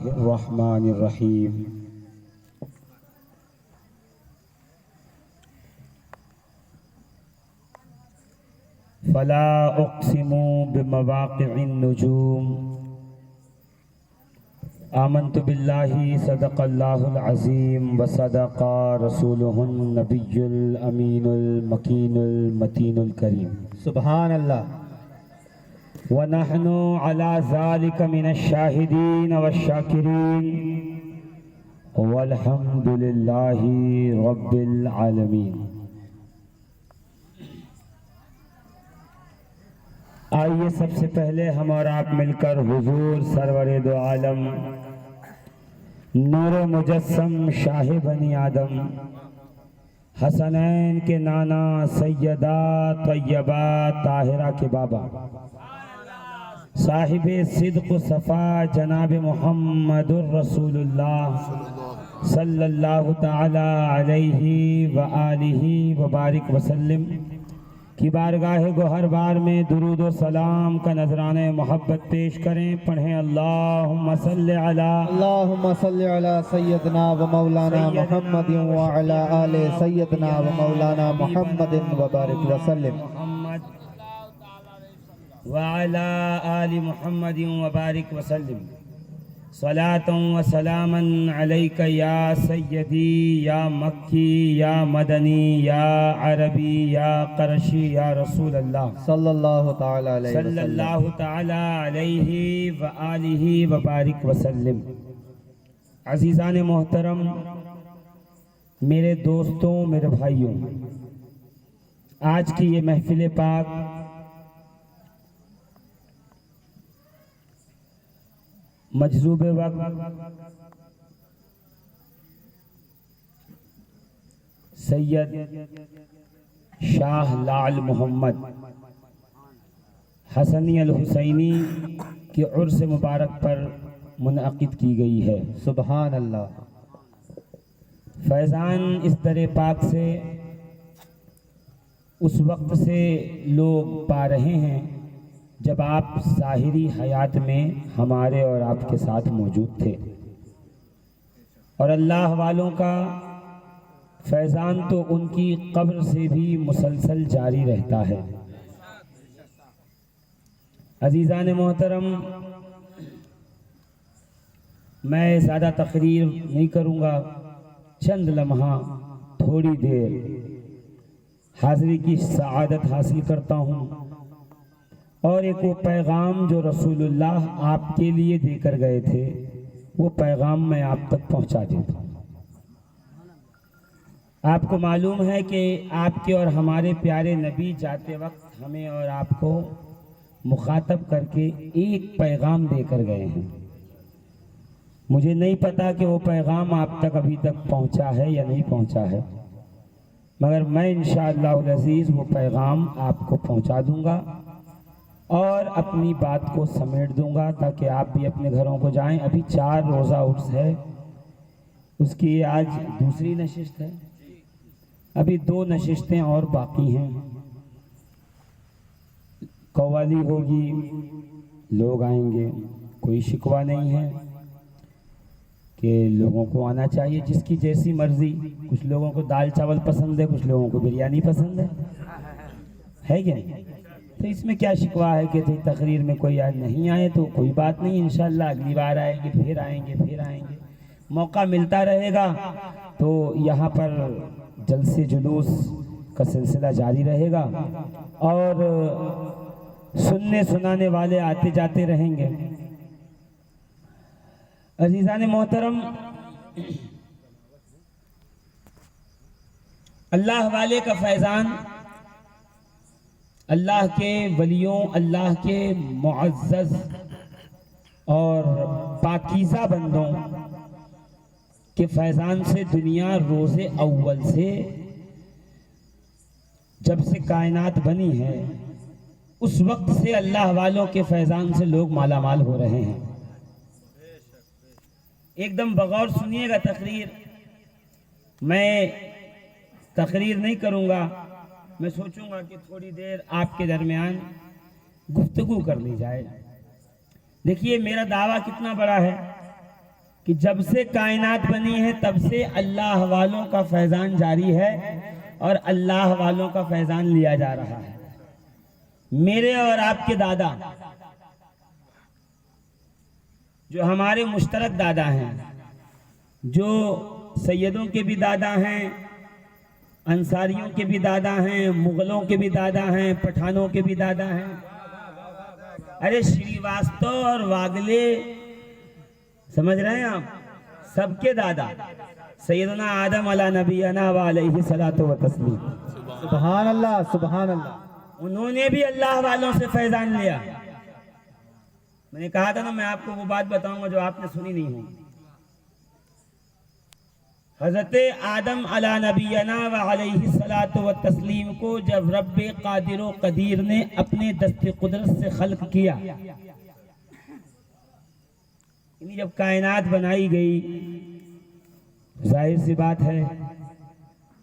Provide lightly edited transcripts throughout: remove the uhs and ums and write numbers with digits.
الرحمن الرحیم فلا اقسم بمواقع النجوم آمنت باللہ صدق اللہ العظیم وصدق رسولہ النبی الامین المکین المتین الکریم سبحان اللہ. ونحن على ذلك من الشاہدین والشاکرین والحمد للہ رب العالمین. آئیے سب سے پہلے ہم اور آپ مل کر حضور سرور دو عالم نور مجسم شاہ بنی آدم حسنین کے نانا سیدہ طیبہ طاہرہ کے بابا صاحب صدق و صفا جناب محمد الرسول اللہ صلی اللہ تعالی علیہ وآلہ وبارک وسلم کی بارگاہ گوہر بار میں درود و سلام کا نذرانہ محبت پیش کریں. پڑھیں اللہم صلی اللہم صلی علی سیدنا و مولانا محمد وعلی آل سیدنا و مولانا محمد وبارک وسلم. وعلی آل محمد وبارک وسلم. صلاۃ و سلاما علیک یا سیدی یا مکی یا مدنی یا عربی یا قرشی یا رسول اللہ صلی اللہ تعالی علیہ صلی وسلم. اللہ تعالی علیہ وآلہ وبارک وسلم. عزیزان محترم، میرے دوستوں، میرے بھائیوں، آج کی یہ محفل پاک مجذوب وقت سید شاہ لعل محمد حسنی الحسینی کی عرس مبارک پر منعقد کی گئی ہے. سبحان اللہ. فیضان اس در پاک سے اس وقت سے لوگ پا رہے ہیں جب آپ ظاہری حیات میں ہمارے اور آپ کے ساتھ موجود تھے، اور اللہ والوں کا فیضان تو ان کی قبر سے بھی مسلسل جاری رہتا ہے. عزیزان محترم، میں زیادہ تقریر نہیں کروں گا، چند لمحہ تھوڑی دیر حاضری کی سعادت حاصل کرتا ہوں، اور ایک وہ پیغام جو رسول اللہ آپ کے لیے دے کر گئے تھے وہ پیغام میں آپ تک پہنچا دیتا ہوں. آپ کو معلوم ہے کہ آپ کے اور ہمارے پیارے نبی جاتے وقت ہمیں اور آپ کو مخاطب کر کے ایک پیغام دے کر گئے ہیں. مجھے نہیں پتا کہ وہ پیغام آپ تک ابھی تک پہنچا ہے یا نہیں پہنچا ہے، مگر میں انشاءاللہ العزیز وہ پیغام آپ کو پہنچا دوں گا اور اپنی بات کو سمیٹ دوں گا تاکہ آپ بھی اپنے گھروں کو جائیں. ابھی 4 روزہ عرس ہے، اس کی آج دوسری نشست ہے، ابھی 2 نشستیں اور باقی ہیں. قوالی ہوگی، لوگ آئیں گے، کوئی شکوہ نہیں ہے کہ لوگوں کو آنا چاہیے جس کی جیسی مرضی. کچھ لوگوں کو دال چاول پسند ہے، کچھ لوگوں کو بریانی پسند ہے کہ نہیں؟ تو اس میں کیا شکوہ ہے کہ تقریر میں کوئی آج نہیں آئے تو کوئی بات نہیں، انشاءاللہ اگلی بار آئیں گے، پھر آئیں گے، پھر آئیں گے، موقع ملتا رہے گا. تو یہاں پر جلسے جلوس کا سلسلہ جاری رہے گا اور سننے سنانے والے آتے جاتے رہیں گے. عزیزان محترم، اللہ والے کا فیضان، اللہ کے ولیوں، اللہ کے معزز اور پاکیزہ بندوں کے فیضان سے دنیا روز اول سے جب سے کائنات بنی ہے اس وقت سے اللہ والوں کے فیضان سے لوگ مالا مال ہو رہے ہیں. ایک دم بغور سنیے گا تقریر. میں تقریر نہیں کروں گا، میں سوچوں گا کہ تھوڑی دیر آپ کے درمیان گفتگو کر لی جائے. دیکھیے میرا دعویٰ کتنا بڑا ہے. کہ جب سے کائنات بنی ہے تب سے اللہ والوں کا فیضان جاری ہے اور اللہ والوں کا فیضان لیا جا رہا ہے۔ میرے اور آپ کے دادا جو ہمارے مشترک دادا ہیں، جو سیدوں کے بھی دادا ہیں، انصاریوں کے بھی دادا ہیں، مغلوں کے بھی دادا ہیں، پٹھانوں کے بھی دادا ہیں، ارے شریواستو اور واگلے، سمجھ رہے ہیں آپ، سب کے دادا سیدنا آدم علی نبینا و علیہ الصلوۃ والتسلیم، سبحان اللہ سبحان اللہ۔ انہوں نے بھی اللہ والوں سے فیضان لیا۔ میں نے کہا تھا نا، میں آپ کو وہ بات بتاؤں گا جو آپ نے سنی نہیں ہوگی۔ حضرت آدم علی نبینا و علیہ الصلوۃ والتسلیم کو جب رب قادر و قدیر نے اپنے دست قدرت سے خلق کیا، یعنی جب کائنات بنائی گئی، ظاہر سی بات ہے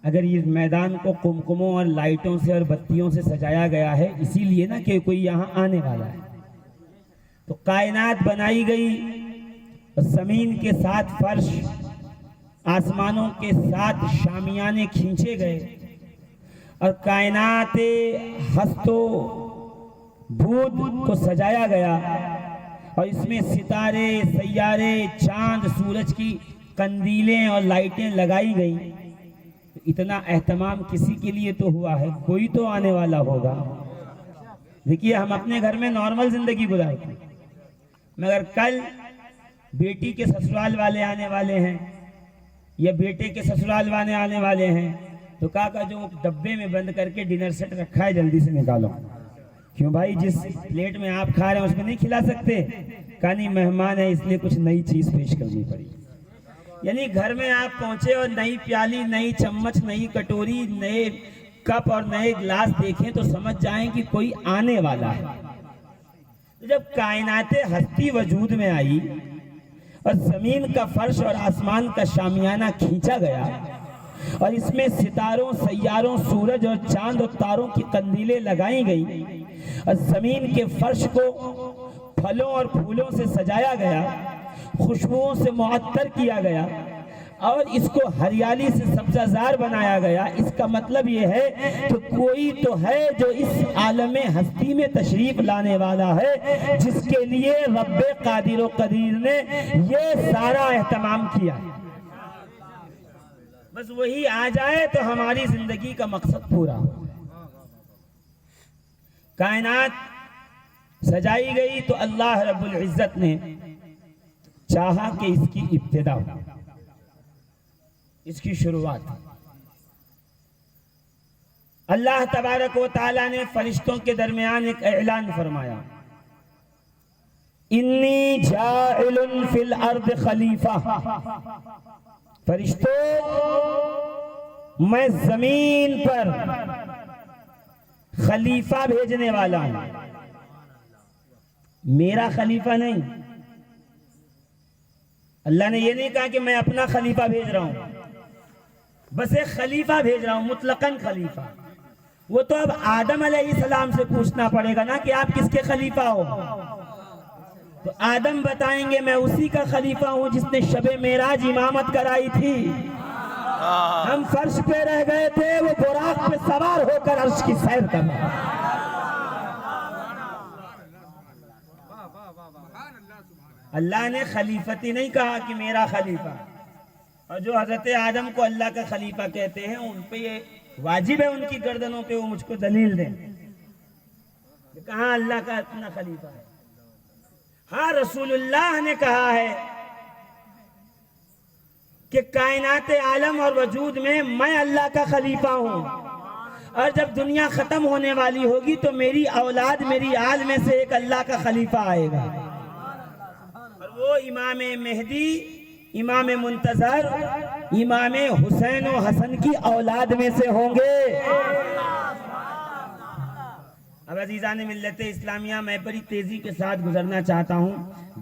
اگر اس میدان کو قمقموں اور لائٹوں سے اور بتیوں سے سجایا گیا ہے اسی لیے نا کہ کوئی یہاں آنے والا ہے، تو کائنات بنائی گئی اور زمین کے 7 فرش، آسمانوں کے 7 شامیانے کھینچے گئے اور کائنات ہست و بھود کو سجایا گیا، اور اس میں ستارے، سیارے، چاند، سورج کی قندیلیں اور لائٹیں لگائی گئیں۔ اتنا اہتمام کسی کے لیے تو ہوا ہے، کوئی تو آنے والا ہوگا۔ دیکھیے ہم اپنے گھر میں نارمل زندگی گزارتے ہیں، مگر کل بیٹی کے سسرال والے آنے والے ہیں یا بیٹے کے سسرال والے آنے والے ہیں، تو کہا جو ڈبے میں بند کر کے ڈنر سیٹ رکھا ہے جلدی سے نکالو۔ کیوں بھائی، جس پلیٹ میں آپ کھا رہے ہیں اس میں نہیں کھلا سکتے؟ کہا نہیں، مہمان ہے اس لیے کچھ نئی چیز پیش کرنی پڑی۔ یعنی گھر میں آپ پہنچے اور نئی پیالی، نئی چمچ، نئی کٹوری، نئے کپ اور نئے گلاس دیکھیں تو سمجھ جائیں کہ کوئی آنے والا ہے۔ جب کائنات ہستی وجود میں آئی اور زمین کا فرش اور آسمان کا شامیانہ کھینچا گیا اور اس میں ستاروں، سیاروں، سورج اور چاند اور تاروں کی قندیلیں لگائی گئیں اور زمین کے فرش کو پھلوں اور پھولوں سے سجایا گیا، خوشبوؤں سے معطر کیا گیا اور اس کو ہریالی سے سبزہ زار بنایا گیا، اس کا مطلب یہ ہے کہ کوئی تو ہے جو اس عالم ہستی میں تشریف لانے والا ہے، جس کے لیے رب قادر و قدیر نے یہ سارا اہتمام کیا۔ بس وہی آ جائے تو ہماری زندگی کا مقصد پورا ہو۔ کائنات سجائی گئی تو اللہ رب العزت نے چاہا کہ اس کی ابتدا ہو، اس کی شروعات۔ اللہ تبارک و تعالیٰ نے فرشتوں کے درمیان ایک اعلان فرمایا، انی جاعل فی الارض خلیفہ، فرشتوں میں زمین پر خلیفہ بھیجنے والا ہوں۔ میرا خلیفہ نہیں، اللہ نے یہ نہیں کہا کہ میں اپنا خلیفہ بھیج رہا ہوں، بس ایک خلیفہ بھیج رہا ہوں، مطلقاً خلیفہ۔ وہ تو اب آدم علیہ السلام سے پوچھنا پڑے گا نا کہ آپ کس کے خلیفہ ہو، تو آدم بتائیں گے میں اسی کا خلیفہ ہوں جس نے شب معراج امامت کرائی تھی۔ ہم فرش پہ رہ گئے تھے، وہ براق پہ سوار ہو کر عرش کی سیر کر رہا۔ اللہ نے خلیفتی نہیں کہا کہ میرا خلیفہ، اور جو حضرت آدم کو اللہ کا خلیفہ کہتے ہیں ان پہ یہ واجب ہے، ان کی گردنوں پہ وہ مجھ کو دلیل دیں کہ کہاں اللہ کا اپنا خلیفہ ہے۔ ہاں رسول اللہ نے کہا ہے کہ کائنات عالم اور وجود میں اللہ کا خلیفہ ہوں، اور جب دنیا ختم ہونے والی ہوگی تو میری اولاد، میری آل میں سے ایک اللہ کا خلیفہ آئے گا، اور وہ امام مہدی، امام منتظر، امام حسین و حسن کی اولاد میں سے ہوں گے۔ اب عزیزان ملت اسلامیہ، میں بڑی تیزی کے ساتھ گزرنا چاہتا ہوں،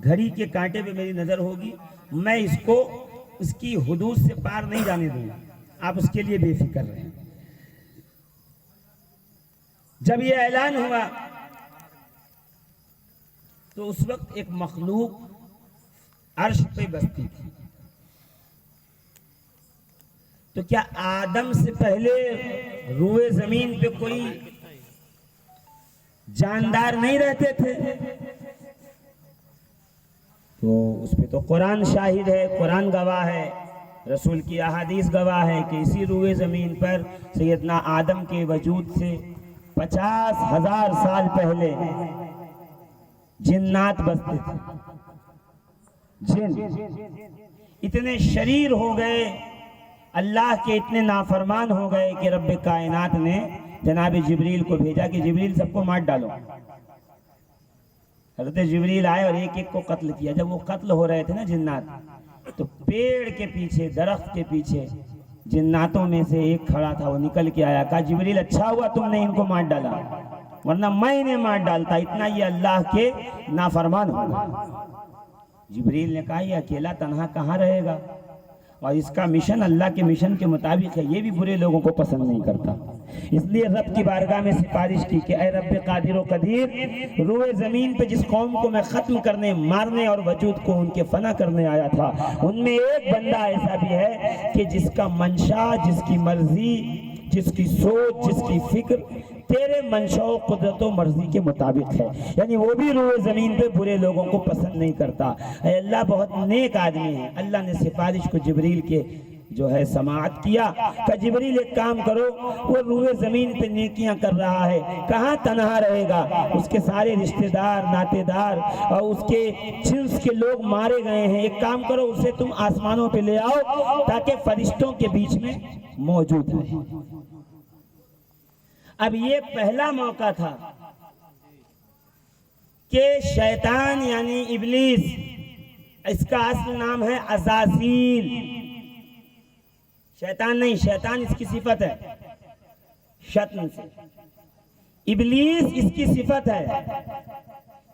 گھڑی کے کانٹے پہ میری نظر ہوگی، میں اس کو اس کی حدود سے پار نہیں جانے دوں گا، آپ اس کے لیے بے فکر رہیں۔ جب یہ اعلان ہوا تو اس وقت ایک مخلوق عرش پہ بستی تھی. تو کیا آدم سے پہلے روئے زمین پہ کوئی جاندار نہیں رہتے تھے؟ تو اس پہ تو قرآن شاہد ہے، قرآن گواہ ہے، رسول کی احادیث گواہ ہے کہ اسی روئے زمین پر سیدنا آدم کے وجود سے 50,000 سال پہلے جنات بستے تھے. جن اتنے شریر ہو گئے، اللہ کے اتنے نافرمان ہو گئے کہ رب کائنات نے جناب جبریل کو بھیجا کہ جبریل سب کو مار ڈالو. حضرت جبریل آئے اور ایک ایک کو قتل کیا. جب وہ قتل ہو رہے تھے نا جنات، تو پیڑ کے پیچھے، درخت کے پیچھے جناتوں میں سے ایک کھڑا تھا، وہ نکل کے آیا، کہا جبریل اچھا ہوا تم نے ان کو مار ڈالا، ورنہ میں انہیں مار ڈالتا، اتنا یہ اللہ کے نافرمان ہوگا. جبریل نے کہا یہ اکیلا تنہا کہاں رہے گا، اور اس کا مشن اللہ کے مشن کے مطابق ہے، یہ بھی برے لوگوں کو پسند نہیں کرتا. اس لیے رب کی بارگاہ میں سفارش کی کہ اے رب قادر و قدیر، روئے زمین پہ جس قوم کو میں ختم کرنے، مارنے اور وجود کو ان کے فنا کرنے آیا تھا، ان میں ایک بندہ ایسا بھی ہے کہ جس کا منشا، جس کی مرضی، جس کی سوچ، جس کی فکر تیرے منشا و قدرت و مرضی کے مطابق ہے. یعنی وہ بھی روئے زمین پہ برے لوگوں کو پسند نہیں کرتا. اے اللہ بہت نیک آدمی ہے. اللہ نے سفارش کو جبریل کے جو ہے سماعت کیا کہ جبریل ایک کام کرو، وہ روئے زمین پہ نیکیاں کر رہا ہے، کہاں تنہا رہے گا، اس کے سارے رشتہ دار، ناتے دار اور اس کے جنس کے لوگ مارے گئے ہیں. ایک کام کرو، اسے تم آسمانوں پہ لے آؤ تاکہ فرشتوں کے بیچ میں موجود رہے. اب یہ پہلا موقع تھا کہ شیطان یعنی ابلیس، اس کا اصل نام ہے عزازیل، شیطان نہیں، شیطان اس کی صفت ہے شتم سے، ابلیس اس کی صفت ہے.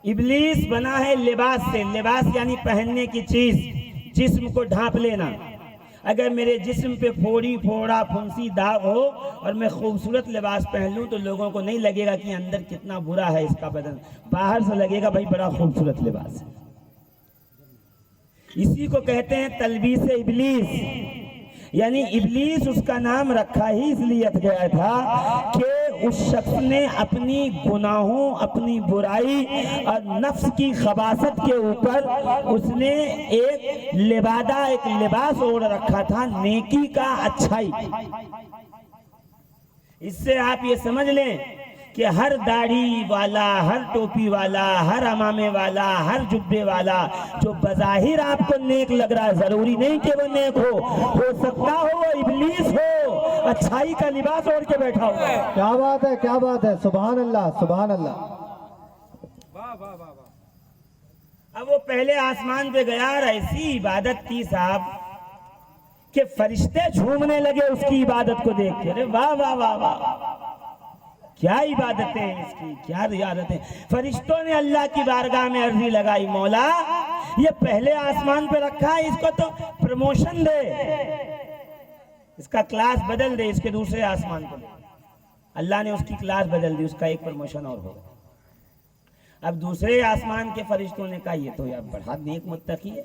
ابلیس بنا ہے لباس سے، لباس یعنی پہننے کی چیز، جسم کو ڈھانپ لینا. اگر میرے جسم پہ پھوڑی، پھوڑا، پھنسی، داغ ہو اور میں خوبصورت لباس پہن لوں تو لوگوں کو نہیں لگے گا کہ اندر کتنا برا ہے اس کا بدن، باہر سے لگے گا بھائی بڑا خوبصورت لباس ہے. اسی کو کہتے ہیں تلبیس ابلیس. یعنی ابلیس اس کا نام رکھا ہی اس لیے گیا تھا کہ اس شخص نے اپنی گناہوں، اپنی برائی اور نفس کی خباثت کے اوپر اس نے ایک لبادہ، ایک لباس اوڑھ رکھا تھا نیکی کا، اچھائی. اس سے آپ یہ سمجھ لیں کہ ہر داڑھی والا، ہر ٹوپی والا، ہر امامے والا، ہر جبے والا جو بظاہر آپ کو نیک لگ رہا ہے، ضروری نہیں کہ وہ نیک ہو سکتا ہو وہ ابلیس ہو، اچھائی کا لباس اوڑھ کے بیٹھا ہوا. کیا بات ہے، کیا بات ہے، سبحان اللہ، سبحان اللہ. اب وہ پہلے آسمان پہ گیا اور ایسی عبادت کی صاحب کہ فرشتے جھومنے لگے اس کی عبادت کو دیکھ کے. ارے واہ واہ واہ واہ، کیا عبادتیں ہیں اس کی، کیا ریاضتیں. فرشتوں نے اللہ کی بارگاہ میں عرضی لگائی، مولا یہ پہلے آسمان پہ رکھا ہے، اس کو تو پروموشن دے، اس کا کلاس بدل دے، اس کے دوسرے آسمان پہ. اللہ نے اس کی کلاس بدل دی، اس کا ایک پروموشن اور ہوگا. اب دوسرے آسمان کے فرشتوں نے کہا یہ تو یار بڑا نیک متقی ہے،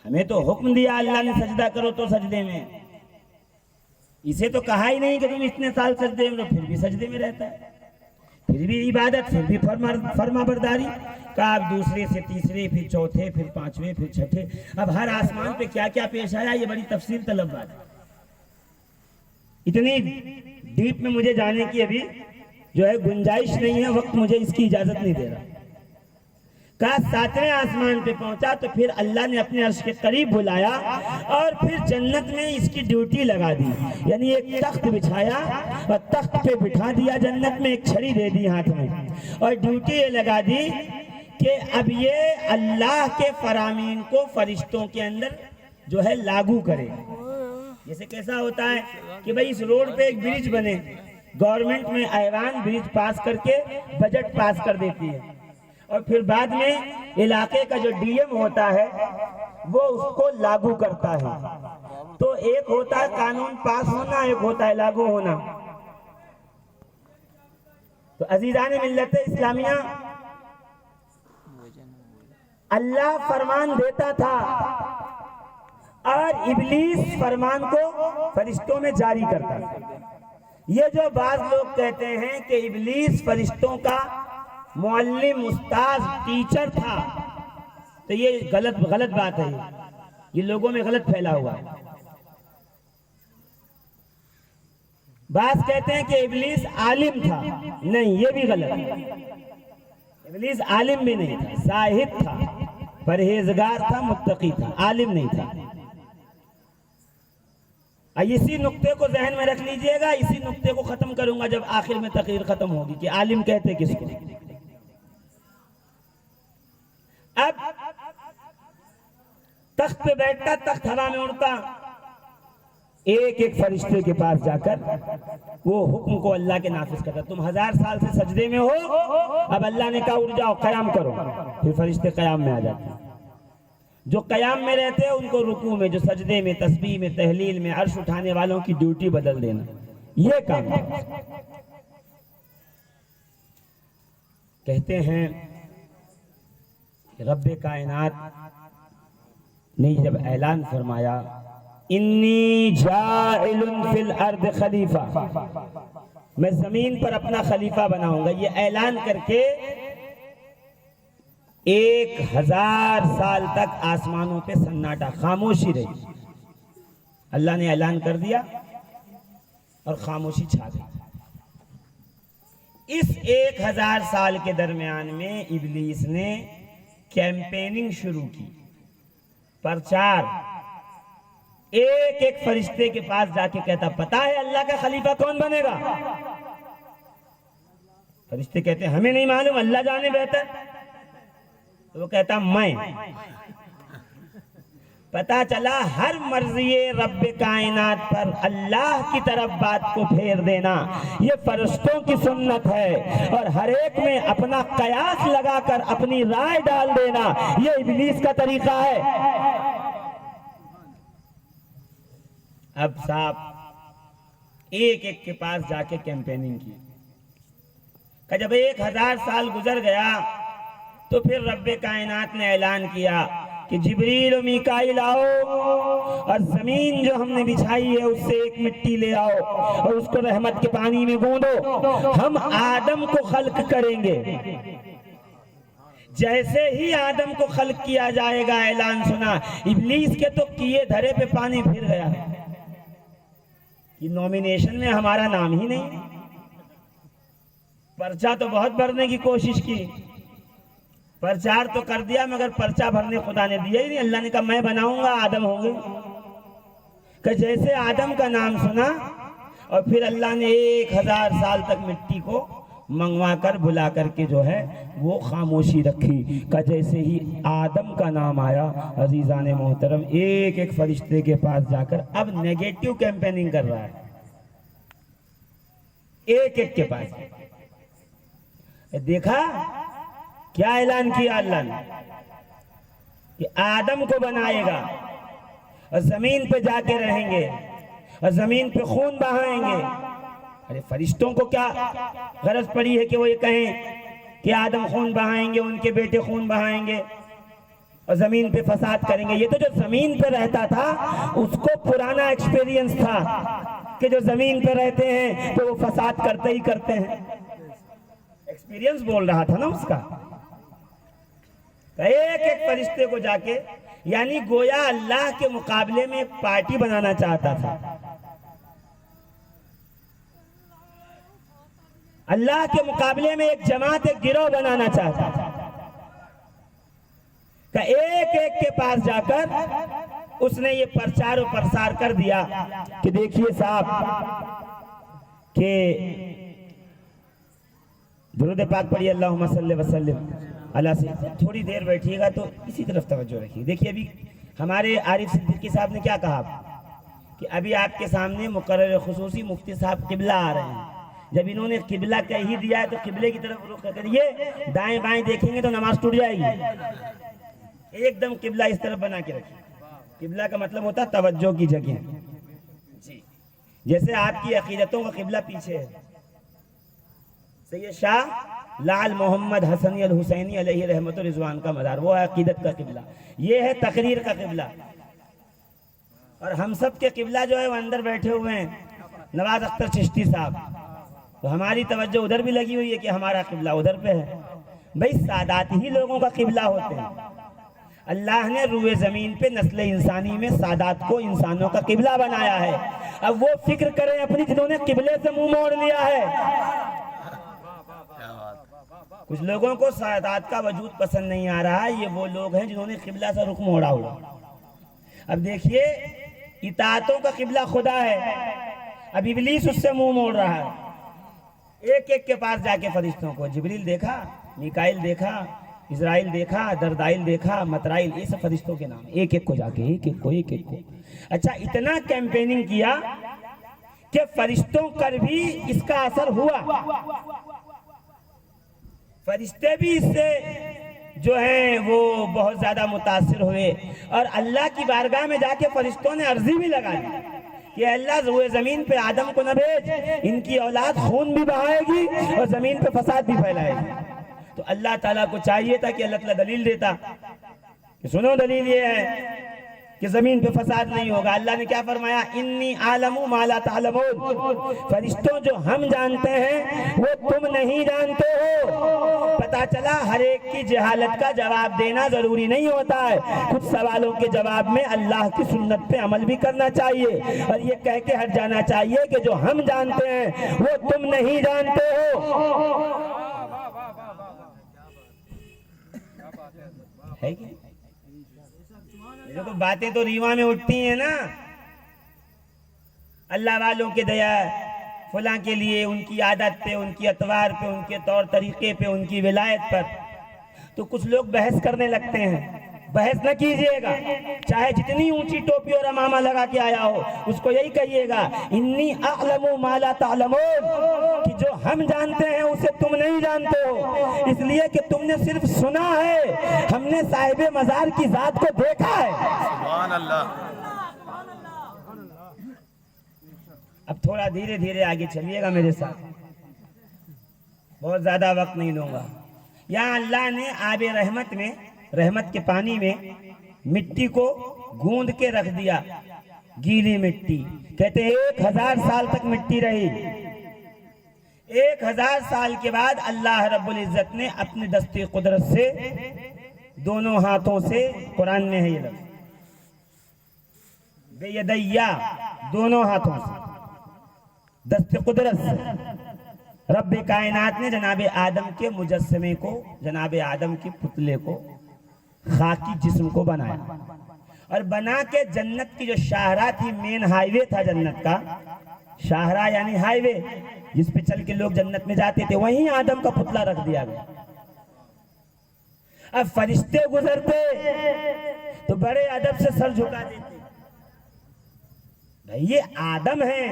ہمیں تو حکم دیا اللہ نے سجدہ کرو تو سجدے میں، اسے تو کہا ہی نہیں کہ تم اتنے سال سجدے میں، پھر بھی سجدے میں رہتا ہے، پھر بھی عبادت، پھر بھی فرما برداری. کہا اب دوسرے سے تیسرے، پھر چوتھے، پھر پانچویں، پھر چھٹے. اب ہر آسمان پہ کیا کیا پیش آیا یہ بڑی تفصیل طلب بات ہے، اتنی ڈیپ میں مجھے جانے کی ابھی جو ہے گنجائش نہیں ہے، وقت مجھے اس کی اجازت نہیں دے رہا. کہا 7ویں آسمان پہ پہنچا تو پھر اللہ نے اپنے عرش کے قریب بلایا اور پھر جنت میں اس کی ڈیوٹی لگا دی. یعنی ایک تخت بچھایا اور تخت پہ بٹھا دیا، جنت میں ایک چھڑی دے دی ہاتھ میں، اور ڈیوٹی یہ لگا دی کہ اب یہ اللہ کے فرامین کو فرشتوں کے اندر جو ہے لاگو کرے. جیسے کیسا ہوتا ہے کہ بھئی اس روڈ پہ ایک برج بنے، گورنمنٹ میں ایوان برج پاس کر کے بجٹ پاس کر دیتی ہے، اور پھر بعد میں علاقے کا جو ڈی ایم ہوتا ہے وہ اس کو لاگو کرتا ہے. تو ایک ہوتا ہے قانون پاس ہونا، ایک ہوتا ہے لاگو ہونا. تو عزیزان ملت اسلامیہ، اللہ فرمان دیتا تھا اور ابلیس فرمان کو فرشتوں میں جاری کرتا تھا۔ یہ جو بعض لوگ کہتے ہیں کہ ابلیس فرشتوں کا معلم، استاذ، ٹیچر تھا، تو یہ غلط بات ہے، یہ لوگوں میں غلط پھیلا ہوا ہے۔ بعض کہتے ہیں کہ ابلیس عالم تھا، نہیں، یہ بھی غلط ہے۔ ابلیس عالم بھی نہیں تھا، زاہد تھا، پرہیزگار تھا، متقی تھا، عالم نہیں تھا۔ اسی نقطے کو ذہن میں رکھ لیجئے گا، اسی نقطے کو ختم کروں گا جب آخر میں تقریر ختم ہوگی کہ عالم کہتے کس کو۔ اب تخت پہ بیٹھتا، تخت ہوا میں اڑتا، ایک ایک فرشتے کے پاس جا کر وہ حکم کو اللہ کے نافذ کرتا۔ تم 1000 سال سے سجدے میں ہو، اب اللہ نے کہا اٹھ جاؤ، قیام کرو، پھر فرشتے قیام میں آ جاتے ہیں۔ جو قیام میں رہتے ہیں ان کو رکوع میں، جو سجدے میں، تسبیح میں، تحلیل میں، عرش اٹھانے والوں کی ڈیوٹی بدل دینا، یہ کام ہے۔ کہتے ہیں کہ رب کائنات نے جب اعلان فرمایا انی جاعل فی الارض خلیفہ، میں زمین پر اپنا خلیفہ بناؤں گا، یہ اعلان کر کے 1000 سال تک آسمانوں پہ سناٹا، خاموشی رہی۔ اللہ نے اعلان کر دیا اور خاموشی چھا گئی۔ اس 1000 سال کے درمیان میں ابلیس نے کیمپیننگ شروع کی، پرچار، ایک ایک فرشتے کے پاس جا کے کہتا پتا ہے اللہ کا خلیفہ کون بنے گا؟ فرشتے کہتے ہیں ہمیں نہیں معلوم، اللہ جانے بہتر۔ تو وہ کہتا میں۔ پتا چلا ہر مرضی رب کائنات پر اللہ کی طرف بات کو پھیر دینا یہ فرشتوں کی سنت ہے، اور ہر ایک میں اپنا قیاس لگا کر اپنی رائے ڈال دینا یہ ابلیس کا طریقہ ہے۔ اب صاحب ایک ایک کے پاس جا کے کیمپیننگ کی کہ جب 1000 سال گزر گیا تو پھر رب کائنات نے اعلان کیا کہ جبریل و میکائیل آؤ اور زمین جو ہم نے بچھائی ہے اس سے ایک مٹی لے آؤ اور اس کو رحمت کے پانی میں گوندو، ہم آدم کو خلق کریں گے۔ جیسے ہی آدم کو خلق کیا جائے گا اعلان سنا، ابلیس کے تو کیے دھرے پہ پانی پھر گیا، یہ نومینیشن میں ہمارا نام ہی نہیں۔ پرچہ تو بہت بھرنے کی کوشش کی، پرچار تو کر دیا مگر پرچہ بھرنے خدا نے دیا ہی نہیں۔ اللہ نے کہا میں بناؤں گا، آدم ہوں گے۔ کہ جیسے آدم کا نام سنا اور پھر اللہ نے 1000 سال تک مٹی کو منگوا کر بلا کر کے جو ہے وہ خاموشی رکھی کہ جیسے ہی آدم کا نام آیا عزیزان محترم ایک ایک فرشتے کے پاس جا کر اب نیگیٹو کیمپیننگ کر رہا ہے، ایک ایک کے پاس۔ دیکھا کیا اعلان کیا اللہ نے کہ آدم کو بنائے گا اور زمین پہ جا کے رہیں گے اور زمین پہ خون بہائیں گے۔ ارے فرشتوں کو کیا غرض پڑی ہے کہ وہ یہ کہیں کہ آدم خون بہائیں گے، ان کے بیٹے خون بہائیں گے اور زمین پہ فساد کریں گے؟ یہ تو جو زمین پہ رہتا تھا اس کو پرانا ایکسپیرینس تھا کہ جو زمین پہ رہتے ہیں تو وہ فساد کرتے ہی کرتے ہیں، ایکسپیرینس بول رہا تھا نا اس کا۔ ایک ایک فرشتے کو جا کے یعنی گویا اللہ کے مقابلے میں ایک پارٹی بنانا چاہتا تھا، اللہ کے مقابلے میں ایک جماعت، ایک گروہ بنانا چاہتا تھا کہ ایک ایک کے پاس جا کر اس نے یہ پرچار و پرسار کر دیا کہ دیکھیے صاحب کہ درود پاک پڑھیے اللہم صلی وسلم اللہ سے۔ تھوڑی دیر بیٹھیے گا تو اسی طرف توجہ رکھیے۔ دیکھیے ابھی ہمارے عارف صدیقی صاحب نے کیا کہا کہ ابھی آپ کے سامنے مقرر خصوصی مفتی صاحب قبلہ آ رہے ہیں، جب انہوں نے قبلہ کہہ ہی دیا ہے تو قبلے کی طرف رخ کریے، دائیں بائیں دیکھیں گے تو نماز ٹوٹ جائے گی۔ ایک دم قبلہ اس طرف بنا کے رکھیے۔ قبلہ کا مطلب ہوتا ہے توجہ کی جگہ، جیسے آپ کی عقیدتوں کا قبلہ پیچھے ہے۔ سید شاہ لال محمد حسنی الحسینی علیہ رحمت و رضوان کا مزار، وہ ہے عقیدت کا قبلہ، یہ ہے تقریر کا قبلہ۔ اور ہم سب کے قبلہ جو ہے وہ اندر بیٹھے ہوئے ہیں نواز اختر چشتی صاحب، تو ہماری توجہ ادھر بھی لگی ہوئی ہے کہ ہمارا قبلہ ادھر پہ ہے۔ بھئی سادات ہی لوگوں کا قبلہ ہوتے ہیں۔ اللہ نے روئے زمین پہ نسل انسانی میں سادات کو انسانوں کا قبلہ بنایا ہے۔ اب وہ فکر کریں اپنی جنہوں نے قبلے سے منہ موڑ لیا ہے۔ کچھ لوگوں کو سادات کا وجود پسند نہیں آ رہا ہے، یہ وہ لوگ ہیں جنہوں نے قبلہ سے رخ موڑا ہوا۔ اب دیکھیے اطاعتوں کا قبلہ خدا ہے، اب ابلیس اس سے منہ موڑ رہا ہے۔ ایک ایک کے پاس جا کے فرشتوں کو، جبریل دیکھا، میکائیل دیکھا، اسرائیل دیکھا، دردائل دیکھا، مترائیل، یہ سب فرشتوں کے نام، ایک ایک کو جا کے، ایک ایک کو۔ اچھا اتنا کیمپیننگ کیا کہ فرشتوں پر بھی اس کا اثر ہوا، فرشتے بھی اس سے جو ہیں وہ بہت زیادہ متاثر ہوئے، اور اللہ کی بارگاہ میں جا کے فرشتوں نے عرضی بھی لگا دی کہ اللہ روئے زمین پہ آدم کو نہ بھیج، ان کی اولاد خون بھی بہائے گی اور زمین پہ فساد بھی پھیلائے گی۔ تو اللہ تعالیٰ کو چاہیے تھا کہ اللہ تعالیٰ دلیل دیتا کہ سنو دلیل یہ ہے کہ زمین پہ فساد نہیں ہوگا۔ اللہ نے کیا فرمایا؟ انی عالم ما لا تعلمون، فرشتوں جو ہم جانتے ہیں وہ تم نہیں جانتے ہو۔ پتا چلا ہر ایک کی جہالت کا جواب دینا ضروری نہیں ہوتا ہے، کچھ سوالوں کے جواب میں اللہ کی سنت پہ عمل بھی کرنا چاہیے، اور یہ کہہ کے ہٹ جانا چاہیے کہ جو ہم جانتے ہیں وہ تم نہیں جانتے ہو۔ ہے کہ دیکھو باتیں تو ریواں میں اٹھتی ہیں نا، اللہ والوں کے دیا فلاں کے لیے، ان کی عادت پہ، ان کی اطوار پہ، ان کے طور طریقے پہ، ان کی ولایت پر، تو کچھ لوگ بحث کرنے لگتے ہیں۔ بحث نہ کیجئے گا، چاہے جتنی اونچی ٹوپی اور امامہ لگا کے آیا ہو، اس کو یہی کہیے گا انی اعلم ما لا تعلمون، کہ جو ہم جانتے ہیں اسے تم نہیں جانتے ہو، اس لیے کہ تم نے صرف سنا ہے، ہم نے صاحب مزار کی ذات کو دیکھا ہے۔ سبحان اللہ۔ اب تھوڑا دھیرے دھیرے آگے چلیے گا میرے ساتھ، بہت زیادہ وقت نہیں لوں گا۔ یہاں اللہ نے آب رحمت میں، رحمت کے پانی میں مٹی کو گوندھ کے رکھ دیا، گیلی مٹی، کہتے ہیں 1000 سال تک مٹی رہی۔ 1000 سال کے بعد اللہ رب العزت نے اپنے دستی قدرت سے دونوں ہاتھوں سے، قرآن میں ہے یہ لفظ بے یدیا، دونوں ہاتھوں سے، دست قدرت سے رب کائنات نے جناب آدم کے مجسمے کو، جناب آدم کے پتلے کو، خاکی جسم کو بنایا، اور بنا کے جنت کی جو شاہراہ تھی، مین ہائی وے تھا جنت کا، شاہراہ یعنی ہائی وے جس پہ چل کے لوگ جنت میں جاتے تھے، وہیں آدم کا پتلا رکھ دیا گیا۔ اب فرشتے گزرتے تو بڑے ادب سے سر جھکا دیتے، بھئی یہ آدم ہیں،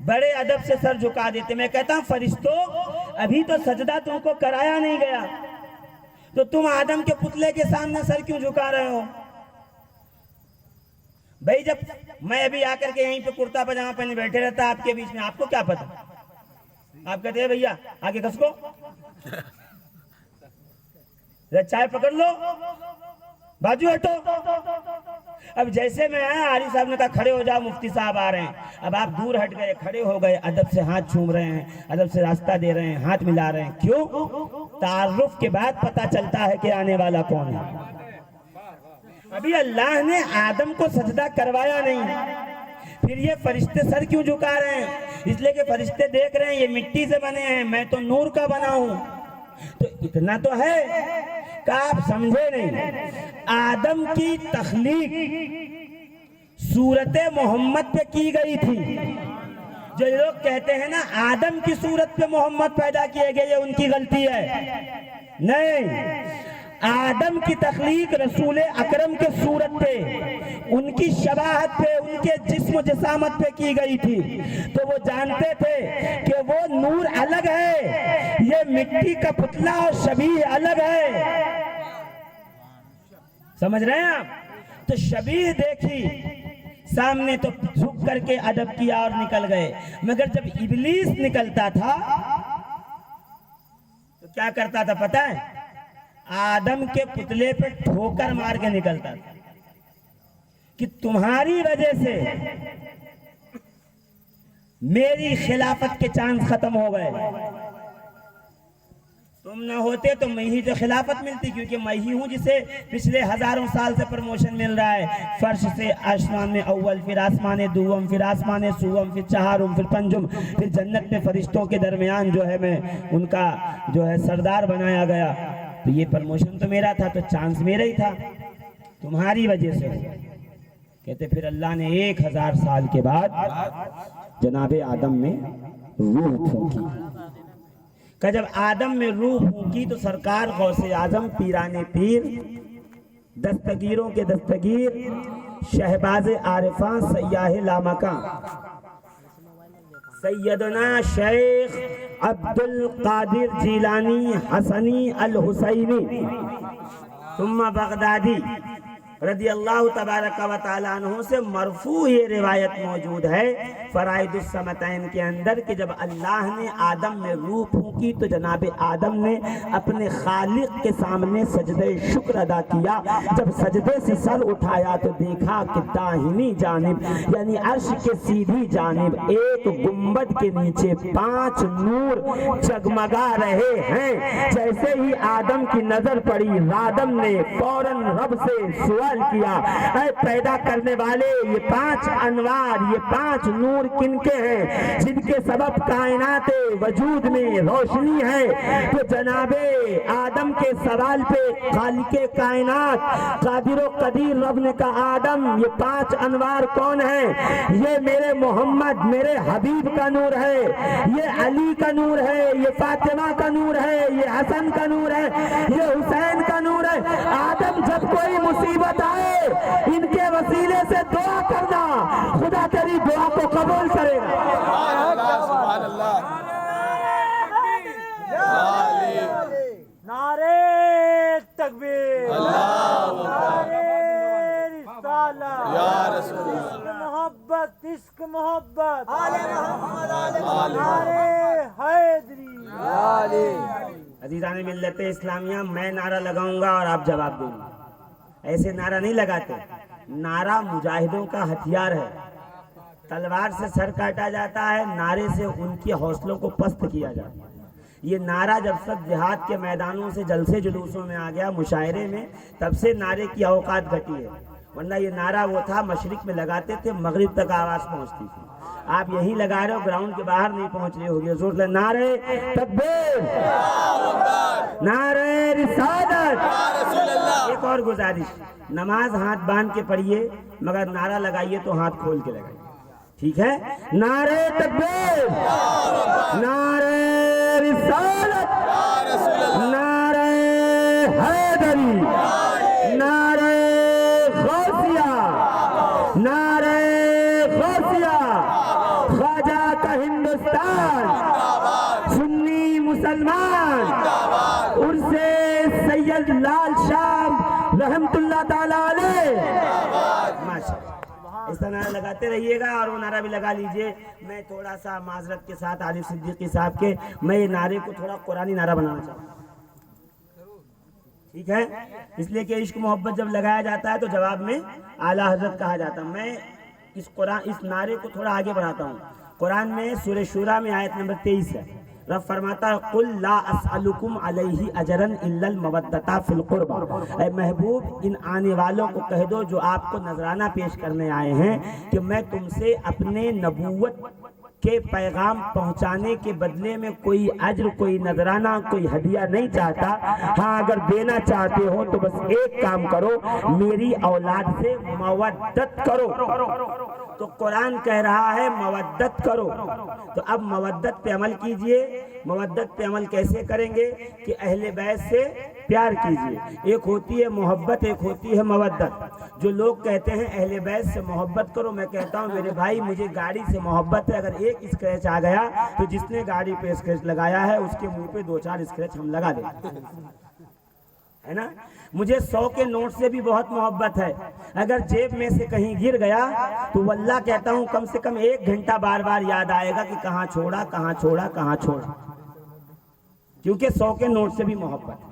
بڑے ادب سے سر جھکا دیتے۔ میں کہتا ہوں فرشتوں ابھی تو سجدہ تم کو کرایا نہیں گیا، تو تم آدم کے پتلے کے سامنے سر کیوں جھکا رہے ہو؟ بھئی جب میں ابھی آ کر کے یہیں پہ کرتا پجامہ پہنے بیٹھے رہتا آپ کے بیچ میں، آپ کو کیا پتا؟ آپ کہتے ہیں بھیا آگے کس کو چائے پکڑ لو، بازو ہٹو۔ اب جیسے میں آیا، عالی صاحب نے کہا کھڑے ہو جاؤ، مفتی صاحب آ رہے ہیں۔ اب آپ دور ہٹ گئے، کھڑے ہو گئے، ادب سے ہاتھ چھوم رہے ہیں، ادب سے راستہ دے رہے ہیں، ہاتھ ملا رہے ہیں۔ کیوں؟ تعارف کے بعد پتہ چلتا ہے کہ آنے والا کون ہے۔ ابھی اللہ نے آدم کو سجدہ کروایا نہیں، پھر یہ فرشتے سر کیوں جھکا رہے ہیں؟ اس لیے کہ فرشتے دیکھ رہے ہیں یہ مٹی سے بنے ہیں، میں تو نور کا بنا ہوں۔ تو اتنا تو ہے کہ آپ سمجھے نہیں، آدم کی تخلیق صورت محمد پہ کی گئی تھی۔ جو لوگ کہتے ہیں نا آدم کی صورت پہ محمد پیدا کیے گئے، یہ ان کی غلطی ہے۔ نہیں، آدم کی تخلیق رسول اکرم کے صورت پہ، ان کی شباہت پہ، ان کے جسم و جسامت پہ کی گئی تھی۔ تو وہ جانتے تھے کہ وہ نور الگ ہے، یہ مٹی کا پتلا اور شبیہ الگ ہے۔ سمجھ رہے ہیں آپ؟ تو شبیہ دیکھی سامنے تو جھک کر کے ادب کیا اور نکل گئے، مگر جب ابلیس نکلتا تھا کیا کرتا تھا پتہ ہے؟ آدم کے پتلے پہ ٹھوکر مار کے نکلتا تھا کہ تمہاری وجہ سے میری خلافت کے چانس ختم ہو گئے، تم نہ ہوتے تو میں ہی جو خلافت ملتی، کیونکہ میں ہی ہوں جسے پچھلے ہزاروں سال سے پروموشن مل رہا ہے، فرش سے آسمان میں اول، پھر آسمان دوم، پھر آسمان سوم، پھر چہارم، پھر پنجم، پھر جنت میں فرشتوں کے درمیان جو ہے میں ان کا جو ہے سردار بنایا گیا، تو یہ پروموشن تو میرا تھا، تو چانس میرا ہی تھا، تمہاری وجہ سے۔ کہتے پھر اللہ نے 1000 سال کے بعد جناب آدم میں روح پھونکی، کہ جب آدم میں روح پھونکی تو سرکار غوث اعظم پیران پیر، دستگیروں کے دستگیر، شہباز عارفاں، سیاح لامکاں، سیدنا شیخ عبد القادر جیلانی حسنی الحسینی ثم بغدادی رضی اللہ تبارک و تعالیٰ عنہ سے مرفوع یہ روایت موجود ہے فرائض السمتین کے اندر کہ جب اللہ نے آدم میں روح پھونکی تو جناب آدم نے اپنے خالق کے سامنے سجدہ شکر ادا کیا، جب سجدے سے سر اٹھایا تو دیکھا کہ داہنی جانب یعنی عرش کے سیدھی جانب ایک گنبد کے نیچے 5 نور جگمگا رہے ہیں۔ جیسے ہی آدم کی نظر پڑی، آدم نے فوراً رب سے سوال کیا، اے پیدا کرنے والے، یہ 5 انوار، یہ 5 نور کن کے ہیں جن کے سبب کائنات وجود میں روشنی ہے؟ تو جناب آدم کے سوال پہ خالق کائنات قادر و قدیر رب نے کہا، آدم یہ 5 انوار کون ہیں؟ یہ میرے محمد، میرے حبیب کا نور ہے، یہ علی کا نور ہے، یہ فاطمہ کا نور ہے، یہ حسن کا نور ہے، یہ حسین کا نور ہے۔ آدم جب کوئی مصیبت آئے ان کے وسیلے سے دعا کرنا، خدا تیری دعا کو قبول کرے گا۔ سبحان اللہ، نعرے تکبیر، نعرے رسالت، یا رسول اللہ، محبت، عشق محبت، نعرے حیدری۔ عزیزان ملت اسلامیہ، میں نعرہ لگاؤں گا اور آپ جواب دیں گے، ایسے نعرہ نہیں لگاتے، نعرہ مجاہدوں کا ہتھیار ہے، تلوار سے سر کاٹا جاتا ہے، نعرے سے ان کے حوصلوں کو پست کیا جاتا ہے۔ یہ نعرہ جب سب جہاد کے میدانوں سے جلسے جلوسوں میں آ گیا، مشاعرے میں، تب سے نعرے کی اوقات گھٹی ہے، ورنہ یہ نعرہ وہ تھا مشرق میں لگاتے تھے، مغرب تک آواز پہنچتی تھی، آپ یہی لگا رہے ہو، گراؤنڈ کے باہر نہیں پہنچ رہے ہوگی، زور سے نعرے تکبیر، نعرے رسالت۔ ایک اور گزارش، نماز ہاتھ باندھ کے پڑھیے، مگر نعرہ لگائیے تو ہاتھ کھول کے لگائیے، ٹھیک ہے؟ نعرے تکبیر، نعرے رسالت، نعرے حیدری، نعرے غوثیہ، نعرے غوثیہ، خواجہ کا ہندوستان، سنی مسلمان، عرس سید لال شاہ رحمت اللہ تعالیٰ علیہ، ماشاءاللہ۔ اس طرح نعرہ لگاتے رہیے گا، اور وہ نعرہ بھی لگا لیجئے۔ میں تھوڑا سا معذرت کے ساتھ عارف صدیقی صاحب کے، میں یہ نعرے کو تھوڑا قرآنی نعرہ بنانا چاہتا ہوں، ٹھیک ہے؟ اس لیے کہ عشق محبت جب لگایا جاتا ہے تو جواب میں اعلیٰ حضرت کہا جاتا ہے۔ میں اس نعرے کو تھوڑا آگے بڑھاتا ہوں۔ قرآن میں سورہ شورى میں آیت نمبر 23 ہے، رب فرماتا ہے قُلْ لَا أَسْأَلُكُمْ عَلَيْهِ أَجْرًا إِلَّا الْمَوَدَّةَ فِي الْقُرْبَى۔ اے محبوب، ان آنے والوں کو کہہ دو جو آپ کو نذرانہ پیش کرنے آئے ہیں کہ میں تم سے اپنے نبوت کے پیغام پہنچانے کے بدلے میں کوئی اجر، کوئی نذرانہ، کوئی ہدیہ نہیں چاہتا۔ ہاں اگر دینا چاہتے ہو تو بس ایک کام کرو، میری اولاد سے مودت کرو۔ تو قرآن کہہ رہا ہے مودت کرو، تو اب مودت پہ عمل کیجئے۔ مودت پہ عمل کیسے کریں گے؟ کہ اہل بیت سے پیار کیجئے۔ ایک ہوتی ہے محبت، ایک ہوتی ہے مودت۔ جو لوگ کہتے ہیں اہل بیت سے محبت کرو، میں کہتا ہوں میرے بھائی مجھے گاڑی سے محبت ہے، اگر ایک اسکریچ آ گیا تو جس نے گاڑی پہ اسکریچ لگایا ہے اس کے منہ پہ 2-4 اسکریچ ہم لگا دیں گے، ہے نا؟ مجھے 100 کے نوٹ سے بھی بہت محبت ہے، اگر جیب میں سے کہیں گر گیا تو واللہ کہتا ہوں کم سے کم 1 گھنٹہ بار بار یاد آئے گا کہ کہاں چھوڑا، کہاں چھوڑا، کہاں چھوڑا۔ کیونکہ 100 کے نوٹ سے بھی محبت ہے.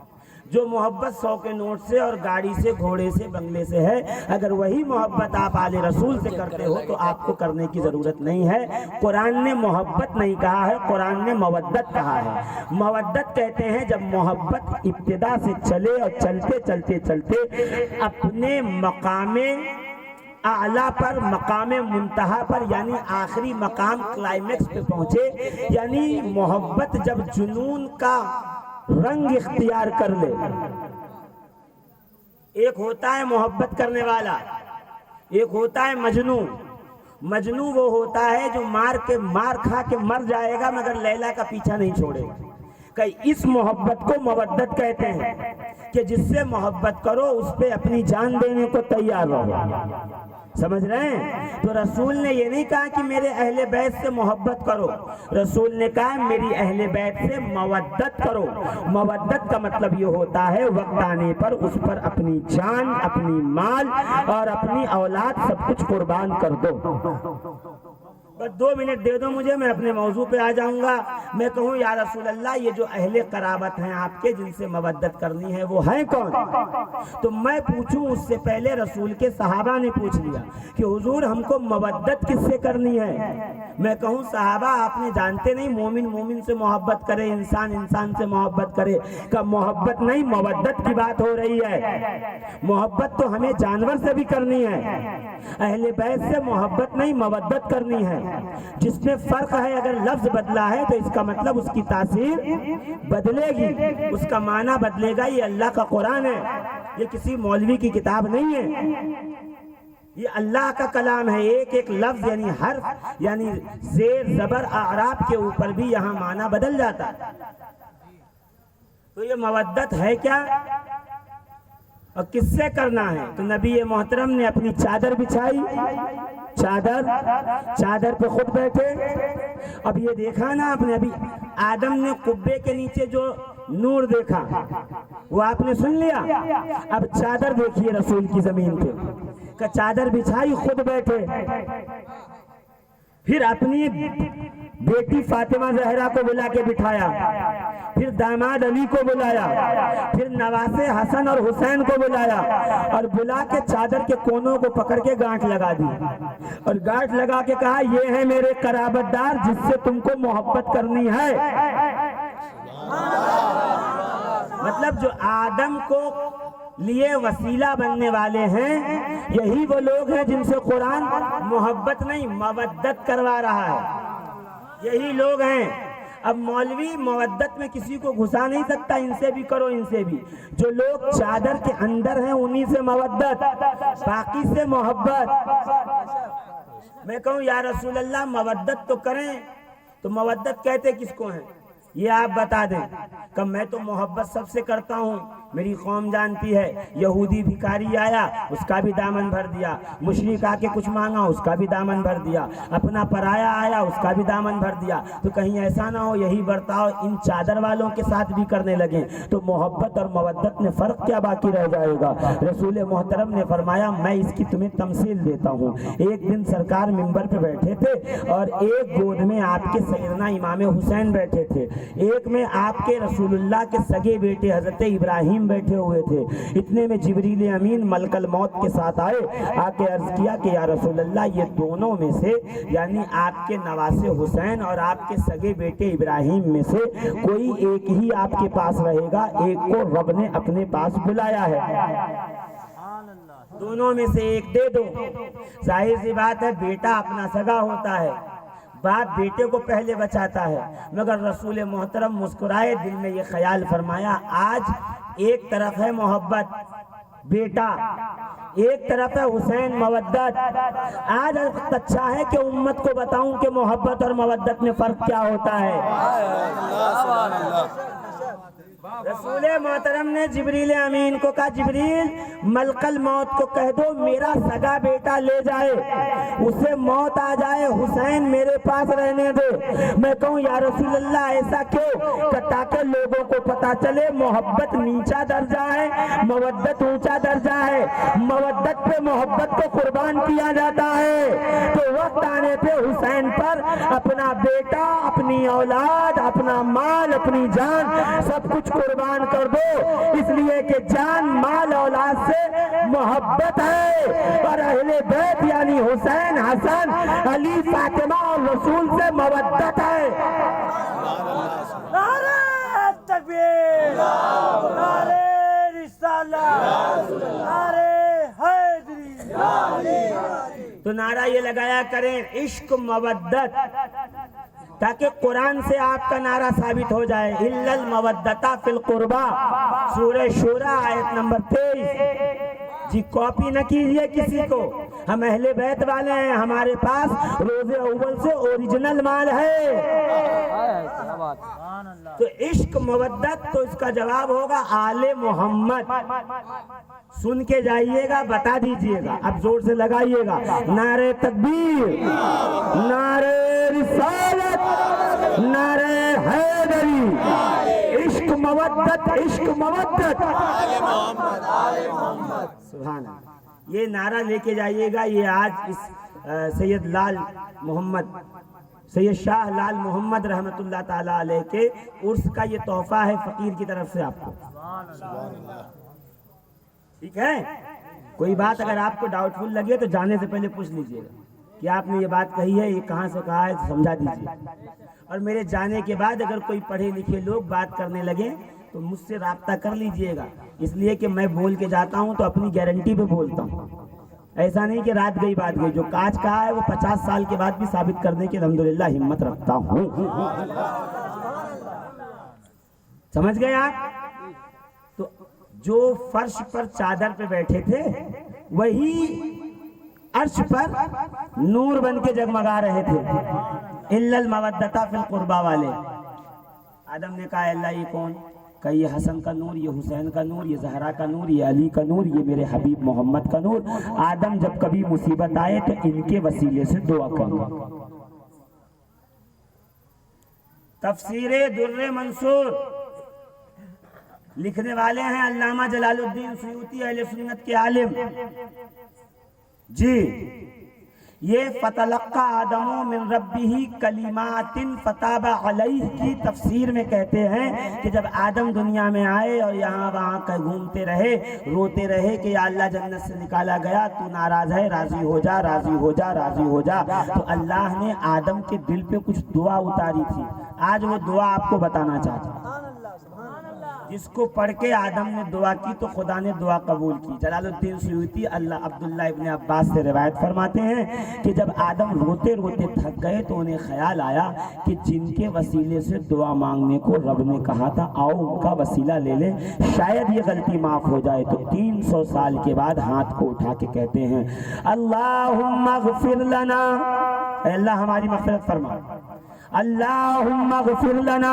جو محبت 100 کے نوٹ سے اور گاڑی سے گھوڑے سے بنگلے سے ہے، اگر وہی محبت آپ آل رسول سے کرتے ہو تو آپ کو کرنے کی ضرورت نہیں ہے. قرآن نے محبت نہیں کہا ہے، قرآن نے مودت کہا ہے. مودت کہتے ہیں جب محبت ابتدا سے چلے اور چلتے چلتے چلتے اپنے مقام اعلیٰ پر، مقام منتہا پر، یعنی آخری مقام کلائمیکس پہ پہنچے. یعنی محبت جب جنون کا رنگ اختیار کر لے. ایک ہوتا ہے محبت کرنے والا، ایک ہوتا ہے مجنو. مجنو وہ ہوتا ہے جو مار کھا کے مر جائے گا مگر لیلا کا پیچھا نہیں چھوڑے گا. کہ اس محبت کو مودت کہتے ہیں کہ جس سے محبت کرو اس پہ اپنی جان دینے کو تیار رہو. سمجھ رہے ہیں؟ تو رسول نے یہ نہیں کہا کہ میرے اہل بیت سے محبت کرو، رسول نے کہا میری اہل بیت سے مودت کرو. مودت کا مطلب یہ ہوتا ہے وقت آنے پر اس پر اپنی جان، اپنی مال اور اپنی اولاد سب کچھ قربان کر دو. بس 2 منٹ دے دو مجھے، میں اپنے موضوع پہ آ جاؤں گا. میں کہوں یا رسول اللہ یہ جو اہل قرابت ہیں آپ کے جن سے مودت کرنی ہے وہ ہیں کون؟ تو میں پوچھوں اس سے پہلے رسول کے صحابہ نے پوچھ لیا کہ حضور ہم کو مودت کس سے کرنی ہے. میں کہوں صحابہ آپ نے جانتے نہیں مومن مومن سے محبت کرے، انسان انسان سے محبت کرے. کہ محبت نہیں، مودت کی بات ہو رہی ہے. محبت تو ہمیں جانور سے بھی کرنی ہے. اہل بیت سے محبت نہیں، مودت کرنی ہے. جس میں فرق ہے، اگر لفظ بدلا ہے تو اس کا مطلب اس کی تاثیر بدلے گی، اس کا معنی بدلے گا. یہ اللہ کا قرآن ہے، یہ کسی مولوی کی کتاب نہیں ہے، یہ اللہ کا کلام ہے. ایک ایک لفظ یعنی حرف یعنی زیر زبر اعراب کے اوپر بھی یہاں معنی بدل جاتا. تو یہ مودت ہے کیا اور کس سے کرنا ہے؟ تو نبی محترم نے اپنی چادر بچھائی، چادر پہ خود بیٹھے. اب یہ دیکھا نا آپ نے، ابھی آدم نے قبے کے نیچے جو نور دیکھا وہ آپ نے سن لیا. اب چادر دیکھیے رسول کی زمین پہ، کہ چادر بچھائی خود بیٹھے. پھر اپنی بیٹی فاطمہ زہرا کو بلا کے بٹھایا، پھر داماد علی کو بلایا، پھر نواسے حسن اور حسین کو بلایا اور بلا کے چادر کے کونوں کو پکڑ کے گانٹھ لگا دی اور گانٹھ لگا کے کہا یہ ہے میرے قرابت دار جس سے تم کو محبت کرنی ہے. مطلب جو آدم کو لیے وسیلہ بننے والے ہیں یہی وہ لوگ ہیں جن سے قرآن محبت نہیں مودت کروا رہا ہے. یہی لوگ ہیں. اب مولوی مودت میں کسی کو گھسا نہیں سکتا، ان سے بھی کرو ان سے بھی. جو لوگ چادر کے اندر ہیں انہی سے مودت، باقی سے محبت. میں کہوں یا رسول اللہ مودت تو کریں، تو مودت کہتے کس کو ہیں یہ آپ بتا دیں. کہ میں تو محبت سب سے کرتا ہوں، میری قوم جانتی ہے. یہودی بھکاری آیا اس کا بھی دامن بھر دیا، مشرک آ کے کچھ مانگا اس کا بھی دامن بھر دیا، اپنا پرایا آیا اس کا بھی دامن بھر دیا. تو کہیں ایسا نہ ہو یہی برتاؤ ان چادر والوں کے ساتھ بھی کرنے لگے تو محبت اور مودت میں فرق کیا باقی رہ جائے گا. رسول محترم نے فرمایا میں اس کی تمہیں تمثیل دیتا ہوں. ایک دن سرکار منبر پہ بیٹھے تھے اور ایک گود میں آپ کے سیدنا امام حسین بیٹھے تھے، ایک میں آپ کے رسول اللہ کے سگے بیٹے حضرت ابراہیم بیٹھے ہوئے تھے. اتنے میں جبریل امین ملک الموت کے ساتھ آئے، آ کے عرض کیا کہ یا رسول اللہ یہ دونوں میں سے یعنی آپ کے نواسے حسین اور آپ کے سگے بیٹے ابراہیم میں سے کوئی ایک ہی آپ کے پاس رہے گا، ایک کو رب نے اپنے پاس بلایا ہے، دونوں میں سے ایک دے دو. ظاہر سی بات ہے بیٹا اپنا سگا ہوتا ہے، باپ بیٹے کو پہلے بچاتا ہے. مگر رسول محترم مسکرائے، دل میں یہ خیال فرمایا آج ایک طرف ہے محبت بیٹا، ایک طرف ہے حسین مودت. آج اچھا ہے کہ امت کو بتاؤں کہ محبت اور مودت میں فرق کیا ہوتا ہے. رسول محترم نے جبریل امین کو کہا جبریل ملکل موت کو کہہ دو میرا سگا بیٹا لے جائے، اسے موت آ جائے، حسین میرے پاس رہنے دے۔ میں کہوں یا رسول اللہ ایسا کیوں؟ کہ تاکہ لوگوں کو پتا چلے محبت نیچا درجہ ہے، مودت اونچا درجہ ہے، مودت پہ محبت کو قربان کیا جاتا ہے۔ تو وقت آنے پہ حسین پر اپنا بیٹا، اپنی اولاد، اپنا مال، اپنی جان سب کچھ قربان کر دو، اس لیے کہ جان مال اولاد سے محبت ہے، اور اہل بیت یعنی حسین، حسن، علی، فاطمہ اور رسول سے مودت ہے۔ نعرہ تکبیر، نعرہ رسالت، نعرہ حیدری۔ تو نعرہ یہ لگایا کریں عشق مودت، تاکہ قرآن سے آپ کا نعرہ ثابت ہو جائے۔ اِلَّا الْمَوَدَّةَ فِي الْقُرْبَى، سورہ شورى آیت نمبر 23۔ جی کاپی نہ کیجئے کسی کو، ہم اہل بیت والے ہیں، ہمارے پاس روز اول سے اوریجنل مال ہے۔ تو عشق مودت، تو اس کا جواب ہوگا آل محمد۔ سن کے جائیے گا، بتا دیجئے گا، اب زور سے لگائیے گا، نعرہ تکبیر، نعرہ رسالت، نعرہ حیدری، عشق مودت، عشق مودت، سبحان اللہ۔ یہ نعرہ لے کے جائیے گا، یہ آج اس سید لال محمد، سید شاہ لال محمد رحمت اللہ تعالیٰ علیہ کے عرس کا یہ تحفہ ہے فقیر کی طرف سے آپ کو۔ ٹھیک ہے؟ کوئی بات اگر آپ کو ڈاؤٹ فل لگے تو جانے سے پہلے پوچھ لیجئے گا کہ آپ نے یہ بات کہی ہے، یہ کہاں سے کہا ہے، سمجھا دیجئے۔ اور میرے جانے کے بعد اگر کوئی پڑھے لکھے لوگ بات کرنے لگے تو مجھ سے رابطہ کر لیجئے گا، اس لیے کہ میں بول کے جاتا ہوں تو اپنی گارنٹی پہ بولتا ہوں، ایسا نہیں کہ رات گئی بات گئی۔ جو کاج کہا ہے وہ 50 سال کے بعد بھی ثابت کرنے کی الحمدللہ ہمت رکھتا ہوں۔ سمجھ گئے آپ؟ تو جو فرش پر چادر پہ بیٹھے تھے وہی عرش پر نور بن کے جگمگا رہے تھے، اِلَّا الْمَوَدَّةَ فِي الْقُرْبَى والے۔ آدم نے کہا اللہ یہ کون؟ کہ یہ حسن کا نور، یہ حسین کا نور، یہ زہرا کا نور، یہ علی کا نور، یہ میرے حبیب محمد کا نور۔ آدم جب کبھی مصیبت آئے تو ان کے وسیلے سے دعا کرنا۔ تفسیر در منصور لکھنے والے ہیں علامہ جلال الدین سیوطی، اہل سنت کے عالم جی۔ یہ فتلقى آدم من ربہ کلمات فتاب علیہ کی تفسیر میں کہتے ہیں کہ جب آدم دنیا میں آئے اور یہاں وہاں کا گھومتے رہے، روتے رہے کہ یا اللہ جنت سے نکالا گیا، تو ناراض ہے، راضی ہو جا، راضی ہو جا، راضی ہو جا، تو اللہ نے آدم کے دل پہ کچھ دعا اتاری تھی۔ آج وہ دعا آپ کو بتانا چاہتا ہوں، جس کو پڑھ کے آدم نے دعا کی تو خدا نے دعا قبول کی۔ جلال الدین سیوطی عبداللہ ابن عباس سے روایت فرماتے ہیں کہ جب آدم روتے روتے تھک گئے تو انہیں خیال آیا کہ جن کے وسیلے سے دعا مانگنے کو رب نے کہا تھا آؤ ان کا وسیلہ لے لیں، شاید یہ غلطی معاف ہو جائے۔ تو 300 سال کے بعد ہاتھ کو اٹھا کے کہتے ہیں اللہم اغفر لنا، اے اللہ ہماری مغفرت فرما، اللہم اغفر لنا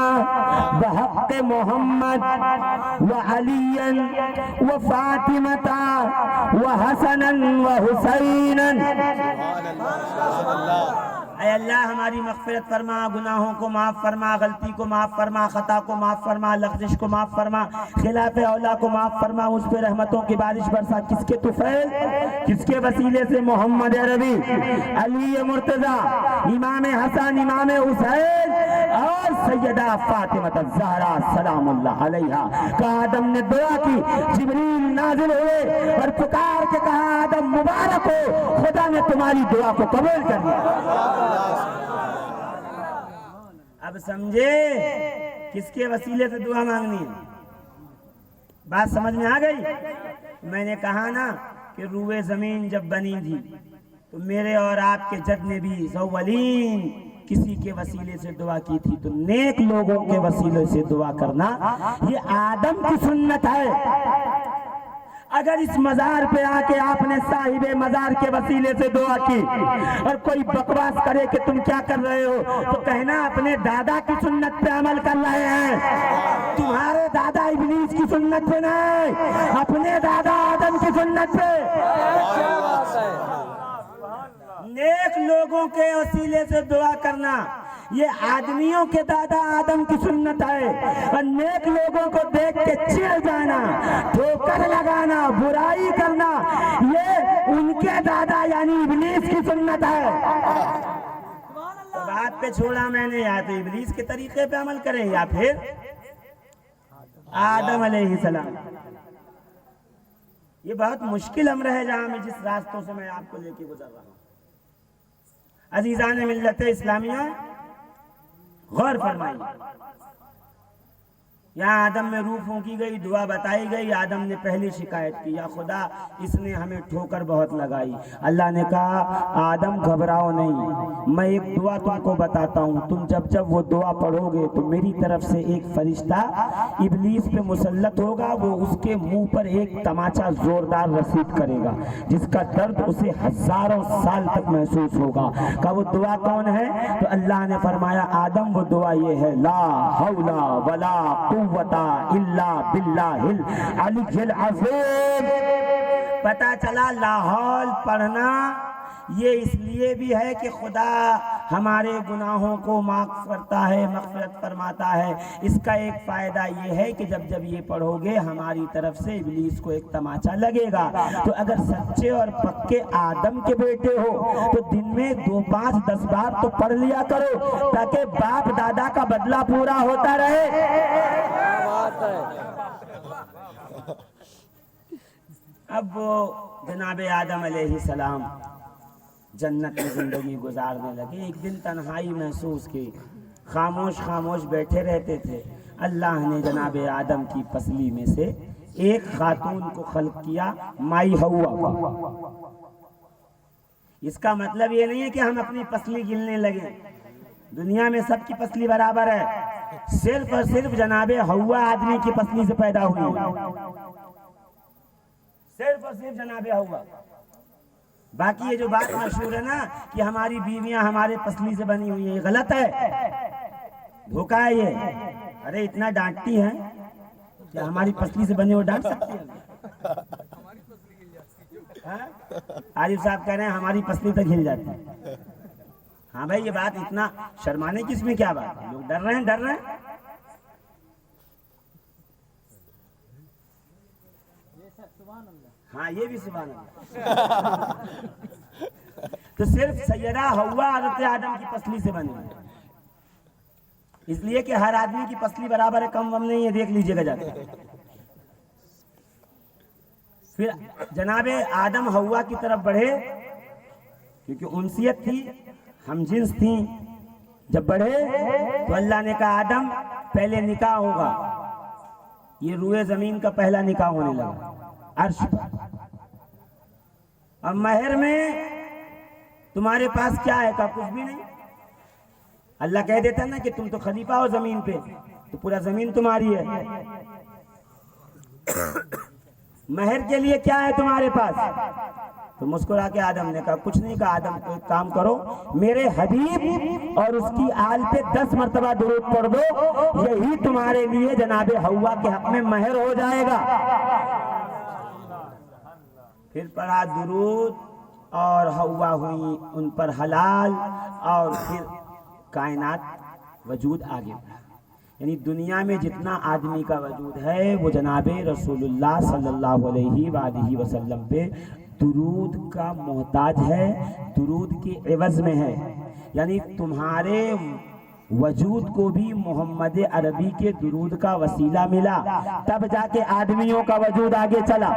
بحق محمد وعلیا وفاطمة وحسنا وحسینا۔ اے اللہ ہماری مغفرت فرما، گناہوں کو معاف فرما، غلطی کو معاف فرما، خطا کو معاف فرما، لغزش کو معاف فرما، خلاف اولا کو معاف فرما، اس پہ رحمتوں کی بارش برسا۔ کس کے طفیل، کس کے وسیلے سے؟ محمد عربی، علی مرتضیٰ، امام حسن، امام حسین اور سیدہ فاطمہ الزہرا سلام اللہ علیہا۔ کہ آدم نے دعا کی، جبریل نازل ہوئے اور پکار کے کہا آدم مبارک ہو، خدا نے تمہاری دعا کو قبول کر لیا۔ اب سمجھے کس کے وسیلے سے دعا مانگنی ہے؟ بات سمجھ میں آ گئی؟ میں نے کہا نا کہ روئے زمین جب بنی تھی تو میرے اور آپ کے جد نے بھی اولین کسی کے وسیلے سے دعا کی تھی، تو نیک لوگوں کے وسیلے سے دعا کرنا یہ آدم کی سنت ہے۔ اگر اس مزار پہ آ کے آپ نے صاحب مزار کے وسیلے سے دعا کی اور کوئی بکواس کرے کہ تم کیا کر رہے ہو، تو کہنا اپنے دادا کی سنت پہ عمل کر رہے ہیں، تمہارے دادا ابلیس کی سنت پہ نہیں، اپنے دادا آدم کی سنت پہ۔ نیک لوگوں کے وسیلے سے دعا کرنا یہ آدمیوں کے دادا آدم کی سنت ہے، اور نیک لوگوں کو دیکھ کے چڑ جانا، ٹھوکر لگانا، برائی کرنا، یہ ان کے دادا یعنی ابلیس کی سنت ہے۔ بات پہ چھوڑا میں نے، یا تو ابلیس کے طریقے پہ عمل کریں یا پھر آدم علیہ السلام۔ یہ بہت مشکل امر ہے جہاں میں جس راستوں سے میں آپ کو لے کے گزر رہا ہوں۔ عزیزان ملت اسلامیہ غور فرمائیے، یہاں آدم میں روح پھونکی گئی، دعا بتائی گئی، آدم نے پہلی شکایت کی، یا خدا اس نے ہمیں ٹھوکر بہت لگائی۔ اللہ نے کہا آدم گھبراؤ نہیں، میں ایک دعا تم کو بتاتا ہوں، تم جب وہ دعا پڑھو گے تو میری طرف سے ایک فرشتہ ابلیس پہ مسلط ہوگا، وہ اس کے منہ پر ایک تماچا زوردار رسید کرے گا جس کا درد اسے ہزاروں سال تک محسوس ہوگا۔ کہ وہ دعا کون ہے؟ تو اللہ نے فرمایا آدم وہ دعا یہ ہے، لا حول ولا قوت الا باللہ العلی العظیم۔ پتا چلا لا حول پڑھنا یہ اس لیے بھی ہے کہ خدا ہمارے گناہوں کو معاف کرتا ہے، مغفرت فرماتا ہے۔ اس کا ایک فائدہ یہ ہے کہ جب یہ پڑھو گے ہماری طرف سے ابلیس کو ایک تماچا لگے گا۔ تو اگر سچے اور پکے آدم کے بیٹے ہو تو دن میں 2 5 10 بار تو پڑھ لیا کرو تاکہ باپ دادا کا بدلہ پورا ہوتا رہے۔ اب وہ جناب آدم علیہ السلام جنت میں زندگی گزارنے لگے۔ ایک دن تنہائی محسوس کی، خاموش بیٹھے رہتے تھے۔ اللہ نے جناب آدم کی پسلی میں سے ایک خاتون کو خلق کیا، مائی ہوا کا۔ اس کا مطلب یہ نہیں ہے کہ ہم اپنی پسلی گننے لگے، دنیا میں سب کی پسلی برابر ہے، صرف اور صرف جناب ہوا آدمی کی پسلی سے پیدا ہوئی، صرف اور صرف جناب ہوا۔ باقی یہ جو بات مشہور ہے نا کہ ہماری بیویاں ہمارے پسلی سے بنی ہوئی ہیں، یہ غلط ہے، دھوکہ ہے یہ۔ ارے اتنا ڈانٹتی ہیں کہ ہماری پسلی سے بنے وہ ڈانٹ سکتی ہیں؟ عارف صاحب کہہ رہے ہیں ہماری پسلی تک ہل جاتی ہے۔ ہاں بھائی یہ بات اتنا شرمانے کی اس میں کیا بات ہے؟ لوگ ڈر رہے ہیں۔ ہاں یہ بھی سبحان اللہ۔ تو صرف سیدہ حوا حضرت آدم کی پسلی سے بنی ہے، اس لیے کہ ہر آدمی کی پسلی برابر ہے، کم وم نہیں ہے، دیکھ لیجئے گا جا کے۔ پھر جناب آدم حوا کی طرف بڑھے، کیونکہ انسیت تھی، ہم جنس تھیں۔ جب بڑھے تو اللہ نے کہا آدم پہلے نکاح ہوگا۔ یہ روئے زمین کا پہلا نکاح ہونے لگا عرش پر۔ اب مہر میں تمہارے پاس کیا ہے؟ کہا کچھ بھی نہیں۔ اللہ کہہ دیتا نا کہ تم تو خلیفہ ہو زمین پہ، تو پورا زمین تمہاری ہے۔ مہر کے لیے کیا ہے تمہارے پاس؟ تو مسکرا کے آدم نے کہا کچھ نہیں۔ کہا آدم کو ایک کام کرو، میرے حبیب اور اس کی آل پہ 10 مرتبہ درود پڑھ دو، یہی تمہارے لیے جناب حوا کے حق میں مہر ہو جائے گا۔ پھر پڑھا درود اور حوا ہوئی ان پر حلال، اور پھر کائنات وجود آگے بڑھا۔ یعنی دنیا میں جتنا آدمی کا وجود ہے وہ جناب رسول اللہ صلی اللہ علیہ وآلہ وسلم پہ درود کا محتاج ہے، درود کے عوض میں ہے۔ یعنی تمہارے وجود کو بھی محمد عربی کے درود کا وسیلہ ملا، تب جا کے آدمیوں کا وجود آگے چلا۔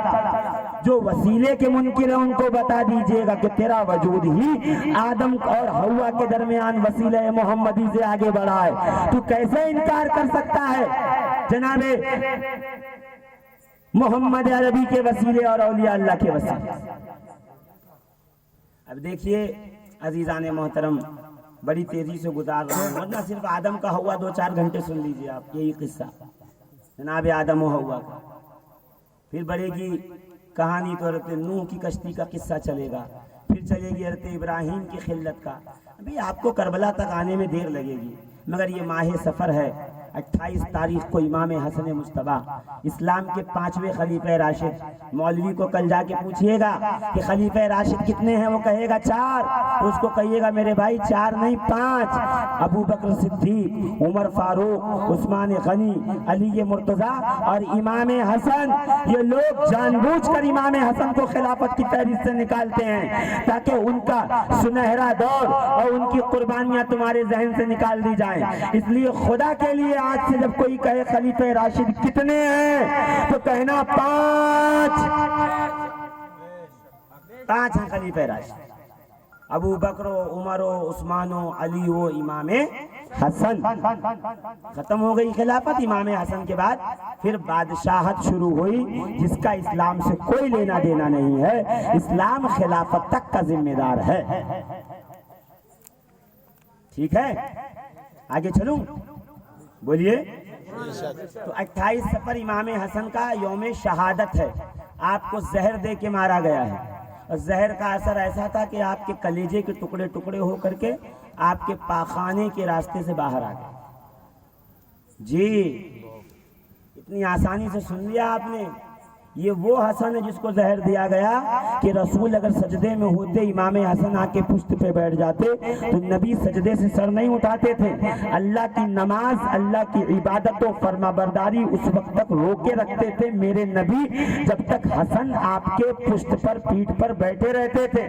جو وسیلے کے منکر ہیں ان کو بتا دیجئے گا کہ تیرا وجود ہی آدم اور حوا کے درمیان وسیلہ محمدی سے آگے بڑھا ہے، تو کیسے انکار کر سکتا ہے جناب محمد عربی کے وسیلے اور اولیاء اللہ کے وسیلے؟ اب دیکھیے عزیزان محترم، بڑی تیزی سے گزار رہا ہوں، ورنہ صرف آدم کا ہوا 2-4 گھنٹے سن لیجئے آپ، یہی قصہ جناب آدم و حوا کا۔ پھر بڑھے گی کہانی تو حضرت نوح کی کشتی کا قصہ چلے گا، پھر چلے گی حضرت ابراہیم کی خلت کا. ابھی آپ کو کربلا تک آنے میں دیر لگے گی، مگر یہ ماہ سفر ہے. 28 تاریخ کو امام حسن مجتبیٰ اسلام کے 5ویں خلیفہ راشد. مولوی کو کل جا کے پوچھئے گا کہ خلیفہ راشد کتنے ہیں، وہ کہے گا 4. اس کو کہیے گا میرے بھائی 4 نہیں 5. ابو بکر صدیق، عمر فاروق، عثمان غنی، علی مرتضیٰ اور امام حسن. یہ لوگ جان بوجھ کر امام حسن کو خلافت کی فہرست سے نکالتے ہیں تاکہ ان کا سنہرا دور اور ان کی قربانیاں تمہارے ذہن سے نکال دی جائیں. اس لیے خدا کے لیے آج سے جب کوئی کہے خلیفہ راشد کتنے ہیں تو کہنا 5 ہیں خلیفہ راشد. ابو بکر و عمر و عثمان و علی و امام حسن. ختم ہو گئی خلافت. امام حسن کے بعد پھر بادشاہت شروع ہوئی جس کا اسلام سے کوئی لینا دینا نہیں ہے. اسلام خلافت تک کا ذمہ دار ہے. ٹھیک ہے، آگے چلوں، بولیے. تو 28 سفر امام حسن کا یوم شہادت ہے. آپ کو زہر دے کے مارا گیا ہے، اور زہر کا اثر ایسا تھا کہ آپ کے کلیجے کے ٹکڑے ٹکڑے ہو کر کے آپ کے پاخانے کے راستے سے باہر آ گئے. جی اتنی آسانی سے سن لیا آپ نے. یہ وہ حسن ہے جس کو زہر دیا گیا کہ رسول اگر سجدے میں ہوتے امام حسن آ کے پشت پہ بیٹھ جاتے تو نبی سجدے سے سر نہیں اٹھاتے تھے. اللہ کی نماز، اللہ کی عبادت و فرما برداری اس وقت تک روکے رکھتے تھے میرے نبی جب تک حسن آپ کے پشت پر پیٹھ پر بیٹھے رہتے تھے.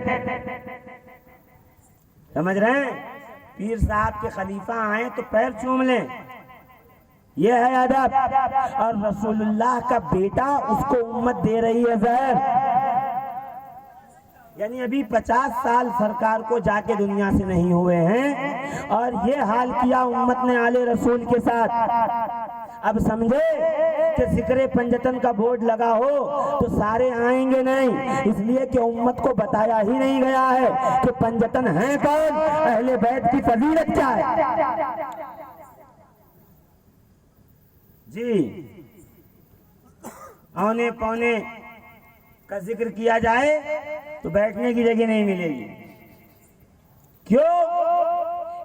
سمجھ رہے ہیں؟ پیر صاحب کے خلیفہ آئیں تو پیر چوم لیں، یہ ہے ادب. اور رسول اللہ کا بیٹا اس کو امت دے رہی ہے زہر. یعنی ابھی 50 سال سرکار کو جا کے دنیا سے نہیں ہوئے ہیں اور یہ حال کیا امت نے آل رسول کے ساتھ. اب سمجھے کہ ذکر پنجتن کا بورڈ لگا ہو تو سارے آئیں گے نہیں، اس لیے کہ امت کو بتایا ہی نہیں گیا ہے کہ پنجتن ہیں کون، اہل بیت کی فضیلت کیا ہے. جی اونے پونے کا ذکر کیا جائے تو بیٹھنے کی جگہ نہیں ملے گی. کیوں؟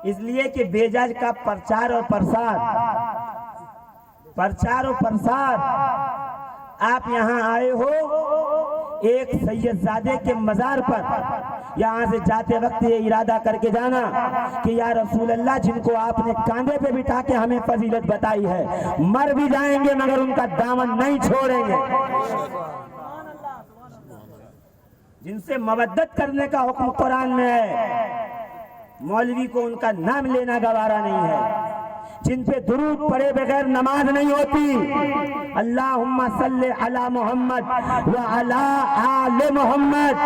اس لیے کہ بیجاج کا پرچار اور پرسار. آپ یہاں آئے ہو ایک سید زادے کے مزار پر، یہاں سے جاتے وقت یہ ارادہ کر کے جانا کہ یا رسول اللہ جن کو آپ نے کاندھے پہ بٹھا کے ہمیں فضیلت بتائی ہے، مر بھی جائیں گے مگر ان کا دامن نہیں چھوڑیں گے. جن سے مودت کرنے کا حکم قرآن میں ہے، مولوی کو ان کا نام لینا گوارا نہیں ہے. جن پہ درود پڑے بغیر نماز نہیں ہوتی. اللہم صلی علی محمد وعلی آل محمد.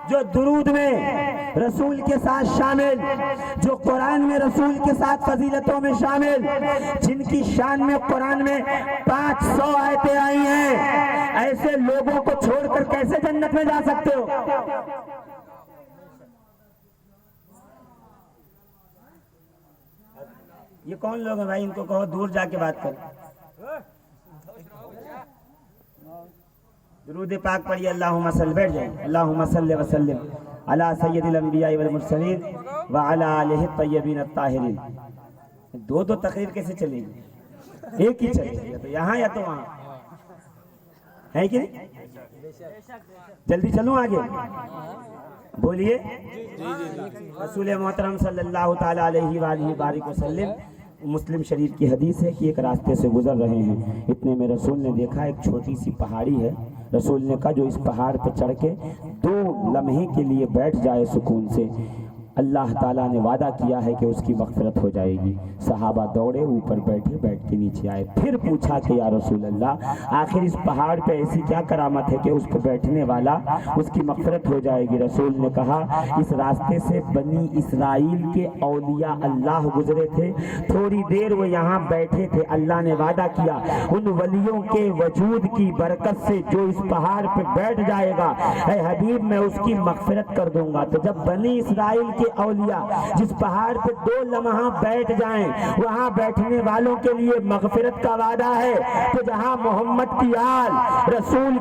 جو درود میں رسول کے ساتھ شامل، جو قرآن میں رسول کے ساتھ فضیلتوں میں شامل، جن کی شان میں قرآن میں 500 آیتیں آئی ہیں، ایسے لوگوں کو چھوڑ کر کیسے جنت میں جا سکتے ہو؟ یہ کون لوگ ہیں بھائی؟ ان کو کہو دور جا کے بات کریں. درود پاک پڑھیے. اللہم صلی، بیٹھ جائیں. اللہم صلی وسلم علی سید الانبیاء والمرسلین وعلی آلہ الطیبین الطاہرین. دو تقریر کیسے چلے گی؟ ایک ہی چلے گی، یا تو یہاں یا تو وہاں، ہے کہ نہیں؟ جلدی چلوں آگے، بولیے. رسول محترم صلی اللہ تعالی علیہ وآلہ وبارک وسلم، مسلم شریف کی حدیث ہے کہ ایک راستے سے گزر رہے ہیں، اتنے میں رسول نے دیکھا ایک چھوٹی سی پہاڑی ہے. رسول نے کہا جو اس پہاڑ پہ چڑھ کے 2 لمحے کے لیے بیٹھ جائے سکون سے، اللہ تعالیٰ نے وعدہ کیا ہے کہ اس کی مغفرت ہو جائے گی. صحابہ دوڑے، اوپر بیٹھے، بیٹھ کے نیچے آئے. پھر پوچھا کہ یا رسول اللہ آخر اس پہاڑ پہ ایسی کیا کرامت ہے کہ اس پہ بیٹھنے والا اس کی مغفرت ہو جائے گی؟ رسول نے کہا اس راستے سے بنی اسرائیل کے اولیاء اللہ گزرے تھے، تھوڑی دیر وہ یہاں بیٹھے تھے، اللہ نے وعدہ کیا ان ولیوں کے وجود کی برکت سے جو اس پہاڑ پہ بیٹھ جائے گا اے حبیب میں اس کی مغفرت کر دوں گا. تو جب بنی اسرائیل کے اولیاء، جس پہاڑ پہ 2 لمحہ بیٹھ جائیں وہاں بیٹھنے والوں کے لیے مغفرت کا وعدہ ہے۔ تو جہاں محمد کی آل، رسول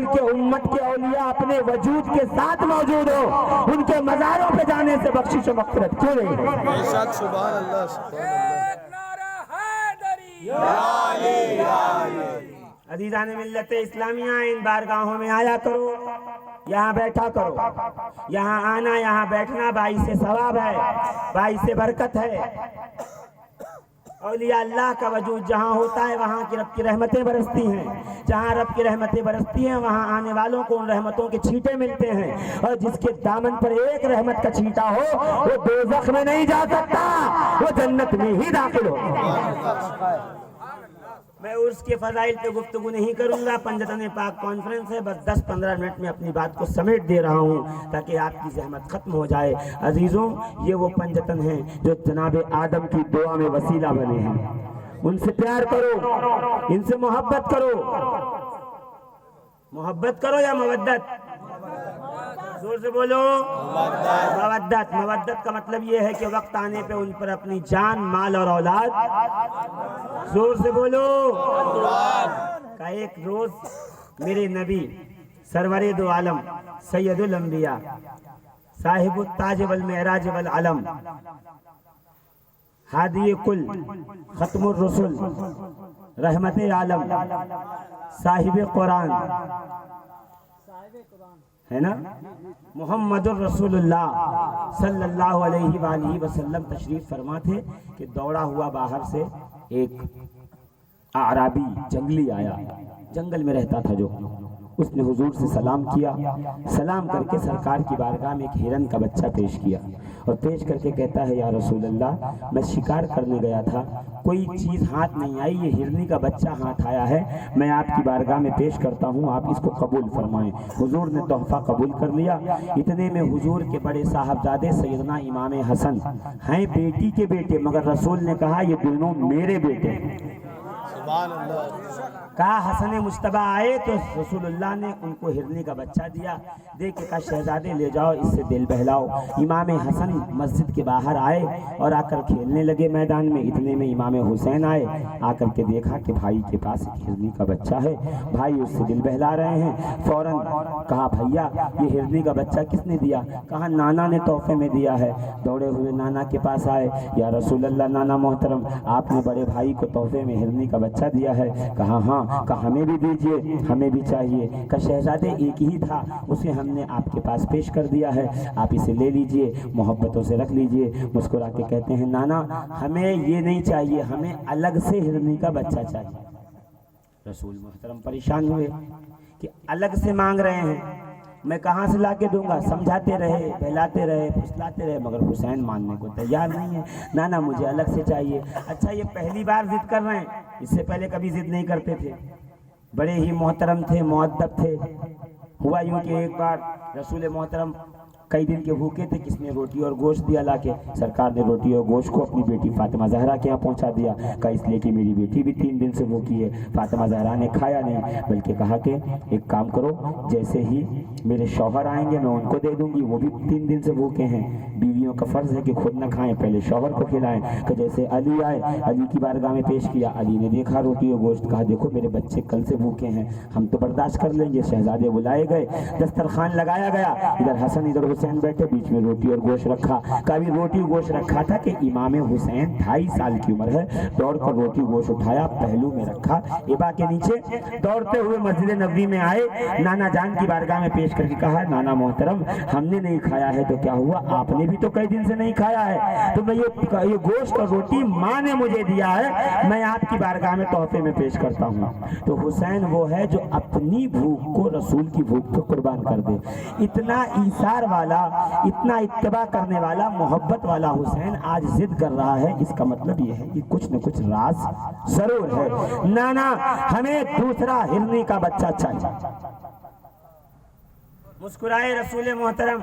کے امت کے اولیاء اپنے وجود کے ساتھ موجود ہو، ان کے مزاروں پہ جانے سے بخشش و مغفرت کیوں نہیں ہے؟ بے شک، سبحان اللہ، سبحان اللہ۔ عزیزان ملت اسلامیہ، ان بارگاہوں میں آیا کرو، یہاں بیٹھا کرو۔ یہاں آنا، یہاں بیٹھنا باعث ثواب ہے، باعث برکت ہے۔ اولیاء اللہ کا وجود جہاں ہوتا ہے وہاں کی رب کی رحمتیں برستی ہیں، جہاں رب کی رحمتیں برستی ہیں وہاں آنے والوں کو ان رحمتوں کے چھینٹے ملتے ہیں، اور جس کے دامن پر ایک رحمت کا چھینٹا ہو وہ دوزخ میں نہیں جا سکتا، وہ جنت میں ہی داخل ہو۔ میں عرس کے فضائل پہ گفتگو نہیں کروں گا، پنجتن پاک کانفرنس ہے، بس 10-15 منٹ میں اپنی بات کو سمیٹ دے رہا ہوں تاکہ آپ کی زحمت ختم ہو جائے۔ عزیزوں، یہ وہ پنجتن ہیں جو جناب آدم کی دعا میں وسیلہ بنے ہیں، ان سے پیار کرو، ان سے محبت کرو۔ محبت کرو یا مودت؟ زور سے بولو۔ مودت۔ مودت کا مطلب یہ ہے کہ وقت آنے پہ ان پر اپنی جان، مال اور اولاد، زور سے بولو، کا ایک روز میرے نبی سرور دو عالم سید الانبیاء صاحب التاج والمعراج والعلم ہادی کل ختم الرسل رحمت عالم صاحب قرآن ہے نا، محمد الرسول اللہ صلی اللہ علیہ وآلہ وسلم تشریف فرما تھے کہ دوڑا ہوا باہر سے ایک اعرابی جنگلی آیا، جنگل میں رہتا تھا جو، اس نے حضور سے سلام کیا، سلام کر کے سرکار کی بارگاہ میں ایک ہرن کا بچہ پیش کیا، اور پیش کر کے کہتا ہے یا رسول اللہ میں شکار کرنے گیا تھا، کوئی چیز ہاتھ نہیں آئی، یہ ہرنی کا بچہ ہاتھ آیا ہے، میں آپ کی بارگاہ میں پیش کرتا ہوں، آپ اس کو قبول فرمائیں۔ حضور نے تحفہ قبول کر لیا۔ اتنے میں حضور کے بڑے صاحبزادے سیدنا امام حسن ہیں بیٹی کے بیٹے، مگر رسول نے کہا یہ دونوں میرے بیٹے ہیں۔ سبحان اللہ۔ کہا حسن مجتبی آئے تو رسول اللہ نے ان کو ہرنی کا بچہ دیا، دے کے کہا شہزادے لے جاؤ، اس سے دل بہلاؤ۔ امام حسن مسجد کے باہر آئے اور آ کر کھیلنے لگے میدان میں، اتنے میں امام حسین آئے، آ کر کے دیکھا کہ بھائی کے پاس ایک ہرنی کا بچہ ہے، بھائی اس سے دل بہلا رہے ہیں، فوراً کہا بھیا یہ ہرنی کا بچہ کس نے دیا؟ کہا نانا نے تحفے میں دیا ہے۔ دوڑے ہوئے نانا کے پاس آئے، یا رسول اللہ نانا محترم آپ نے بڑے بھائی کو تحفے میں ہرنی کا بچہ دیا ہے؟ کہا ہاں۔ کہا ہمیں بھی دیجئے، ہمیں بھی چاہیے۔ کہا شہزادے ایک ہی تھا، اسے ہم نے آپ کے پاس پیش کر دیا ہے، آپ اسے لے لیجئے، محبتوں سے رکھ لیجئے۔ مسکرا کے کہتے ہیں نانا ہمیں یہ نہیں چاہیے، ہمیں الگ سے ہرنی کا بچہ چاہیے۔ رسول محترم پریشان ہوئے کہ الگ سے مانگ رہے ہیں، میں کہاں سے لا کے دوں گا؟ سمجھاتے رہے، بہلاتے رہے، پھسلاتے رہے، مگر حسین ماننے کو تیار نہیں ہے۔ نانا مجھے الگ سے چاہیے۔ اچھا یہ پہلی بار ضد کر رہے ہیں، اس سے پہلے کبھی ضد نہیں کرتے تھے، بڑے ہی محترم تھے، مؤدب تھے۔ ہوا یوں کہ ایک بار رسول محترم کئی دن کے بھوکے تھے، کس نے روٹی اور گوشت دیا لا کے، سرکار نے روٹی اور گوشت کو اپنی بیٹی فاطمہ زہرا کے یہاں پہنچا دیا۔ کہا اس لیے کہ میری بیٹی بھی 3 دن سے بھوکی ہے۔ فاطمہ زہرا نے کھایا نہیں، بلکہ کہا کہ ایک کام کرو، جیسے ہی میرے شوہر آئیں گے میں ان کو دے دوں گی، وہ بھی 3 دن سے بھوکے ہیں، بیویوں کا فرض ہے کہ خود نہ کھائیں، پہلے شوہر کو کھلائیں۔ کہ جیسے علی آئے، علی کی بارگاہ میں پیش کیا، علی نے دیکھا روٹی اور گوشت، کہا دیکھو میرے بچے کل سے بھوکے ہیں، ہم تو برداشت کر لیں گے۔ شہزادے بلائے گئے، دسترخوان لگایا گیا، ادھر حسن ادھر حسین بیٹھے، بیچ میں روٹی اور گوشت رکھا۔ کبھی روٹی گوشت رکھا تھا کہ امام حسین 2.5 سال کی عمر ہے، دوڑ کر روٹی گوشت اٹھایا، پہلو میں رکھا، ابا کے نیچے، دوڑتے ہوئے مسجد نبوی میں آئے، نانا جان کی بارگاہ میں پیش کر کے کہا نانا محترم ہم نے نہیں کھایا ہے تو کیا ہوا، آپ نے بھی تو کئی دن سے نہیں کھایا ہے، تو میں یہ گوشت اور روٹی ماں نے مجھے دیا ہے، میں آپ کی بارگاہ میں تحفے میں پیش کرتا ہوں۔ تو حسین وہ ہے جو اپنی بھوک کو رسول کی بھوک پہ قربان کر دے۔ اتنا ایثار والا، اتنا اتباع کرنے والا، محبت والا حسین آج ضد کر رہا ہے، اس کا مطلب یہ ہے کہ کچھ نہ کچھ راز ضرور ہے۔ نانا ہمیں دوسرا ہرنی کا بچہ چاہیے۔ مسکرائے رسول محترم،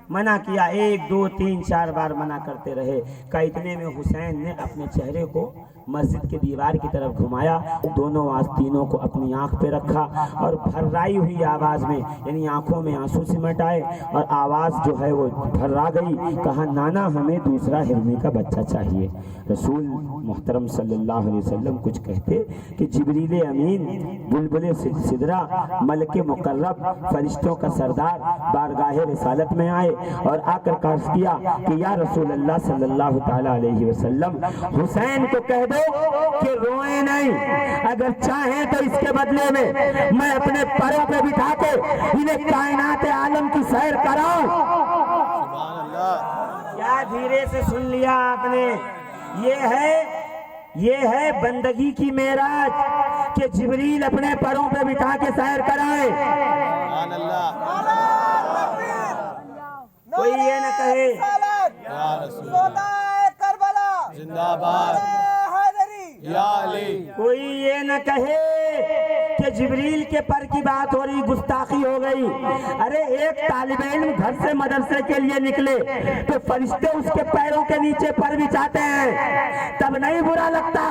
منع کیا، 1 2 3 4 بار منع کرتے رہے۔ کہ اتنے میں حسین نے اپنے چہرے کو مسجد کے دیوار کی طرف گھمایا، دونوں آستینوں کو اپنی آنکھ پہ رکھا اور بھررائی ہوئی آواز میں، یعنی آنکھوں میں آنسو سمٹ آئے اور آواز جو ہے وہ بھرا گئی، کہا نانا ہمیں دوسرا ہرنی کا بچہ چاہیے۔ رسول محترم صلی اللہ علیہ وسلم کچھ کہتے کہ جبریل امین بلبل سدرہ ملک مقرب فرشتوں کا سردار بارگاہ رسالت میں آئے اور آ کر عرض کیا کہ یا رسول اللہ صلی اللہ تعالی علیہ وسلم، حسین کو کہہ دو کہ روئے نہیں، اگر چاہیں تو اس کے بدلے میں اپنے پروں پہ بٹھا کے انہیں کائنات عالم کی سیر کراؤں۔ سبحان اللہ۔ کیا دھیرے سے سن لیا آپ نے؟ یہ ہے بندگی کی معراج کہ جبریل اپنے پروں پہ بٹھا کے سیر کرائے۔ سبحان اللہ۔ کوئی یہ نہ کہے یا رسول اللہ زندہ باد یا علی، کوئی یہ نہ کہے کہ جبریل کے پر کی بات ہو رہی، گستاخی ہو گئی۔ ارے ایک طالب علم گھر سے مدرسے کے لیے نکلے تو فرشتے اس کے پیروں کے نیچے پر بچھاتے ہیں، تب نہیں برا لگتا؟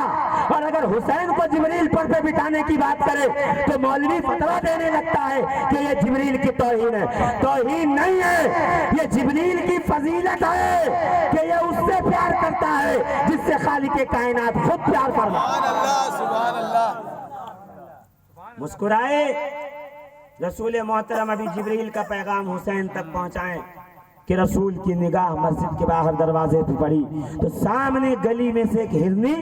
اور اگر حسین کو جبریل پر پہ بٹھانے کی بات کرے تو مولوی فتویٰ دینے لگتا ہے کہ یہ جبریل کی توہین ہے۔ توہین نہیں ہے، یہ جبریل کی فضیلت ہے کہ یہ اس سے پیار کرتا ہے جس سے خالق کائنات خود پیار فرماتا ہے۔ سبحان اللہ، سبحان اللہ۔ مسکرائے رسول محترم ابھی جبریل کا پیغام حسین تک پہنچائیں کہ رسول کی نگاہ مسجد کے باہر دروازے پہ پڑی تو سامنے گلی میں سے ایک ہرنی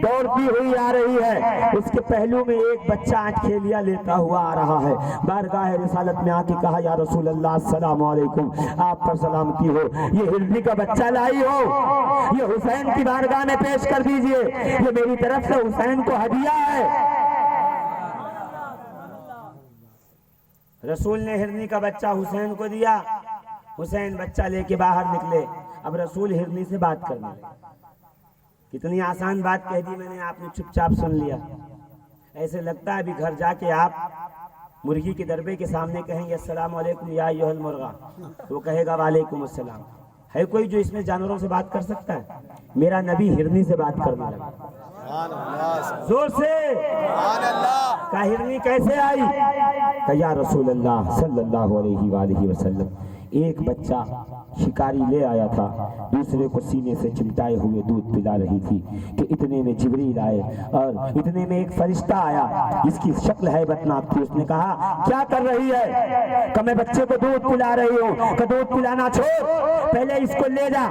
دوڑتی ہوئی آ رہی ہے، اس کے پہلو میں ایک بچہ اٹھیلیا لیتا ہوا آ رہا ہے۔ بارگاہ رسالت میں آ کے کہا یا رسول اللہ السلام علیکم، آپ پر سلامتی ہو، یہ ہرنی کا بچہ لائی ہو، یہ حسین کی بارگاہ میں پیش کر دیجئے، یہ میری طرف سے حسین کو ہدیہ ہے۔ رسول نے ہرنی کا بچہ حسین کو دیا، حسین بچہ لے کے باہر نکلے۔ اب رسول ہرنی سے بات کرنے لگے۔ کتنی آسان بات کہہ دی میں نے، آپ نے چپ چاپ سن لیا۔ ایسے لگتا ہے ابھی گھر جا کے آپ مرغی کے دربے کے سامنے کہیں گے السلام علیکم یا ایھا المرغا، وہ کہے گا وعلیکم السلام۔ ہے کوئی جو اس میں جانوروں سے بات کر سکتا ہے؟ میرا نبی ہرنی سے بات کرنے لگا، سبحان اللہ، زور سے۔ سبحان اللہ۔ کہا ہرنی کیسے آئی؟ کہ یا رسول اللہ صلی اللہ علیہ وآلہ وسلم، ایک بچہ شکاری لے آیا تھا، دوسرے کو سینے سے چمٹائے ہوئے دودھ پلا رہی تھی کہ اتنے میں جبریل آئے اور اتنے میں ایک فرشتہ آیا جس کی شکل ہیبتناک تھی۔ اس نے کہا کیا کر رہی ہے؟ کہ میں بچے کو دودھ پلا رہی ہوں۔ کہ دودھ پلانا چھوڑ، پہلے اس کو لے جا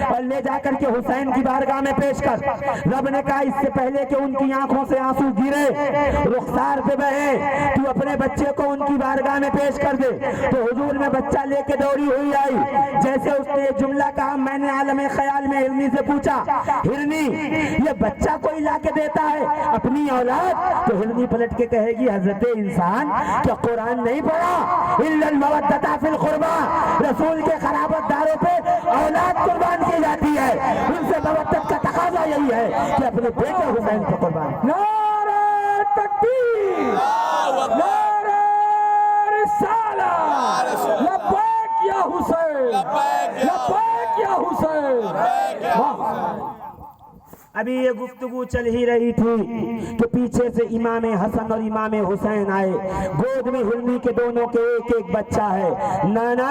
اور لے جا کر کے حسین کی بارگاہ میں پیش کر۔ رب نے کہا اس سے پہلے کہ ان کی آنکھوں سے آنسو گرے، رخسار پہ بہے، تو اپنے بچے کو ان کی بارگاہ میں پیش کر دے۔ تو حضور میں بچہ لے کے دوڑی ہوئی آئی۔ جیسے اس نے یہ جملہ کہا میں نے عالم خیال میں ہرنی سے پوچھا ہرنی یہ بچہ کوئی لا کے دیتا ہے اپنی اولاد؟ تو ہرنی پلٹ کے کہے گی حضرت انسان کیا قرآن نہیں پڑھا الا المودۃ فی القربى، رسول کے قرابت داروں پہ اولاد قربان کی جاتی ہے، ان سے مودت کا تقاضا یہی ہے کہ اپنے بیٹے حسین کو قربان۔ نعرہ تکبیر، نعرہ رسالت، لبیک یا حسین، لبیک یا حسین۔ ابھی یہ گفتگو چل ہی رہی تھی کہ پیچھے سے امام حسن اور امام حسین آئے، گود میں ہرنی کے دونوں کے ایک ایک بچہ ہے۔ نانا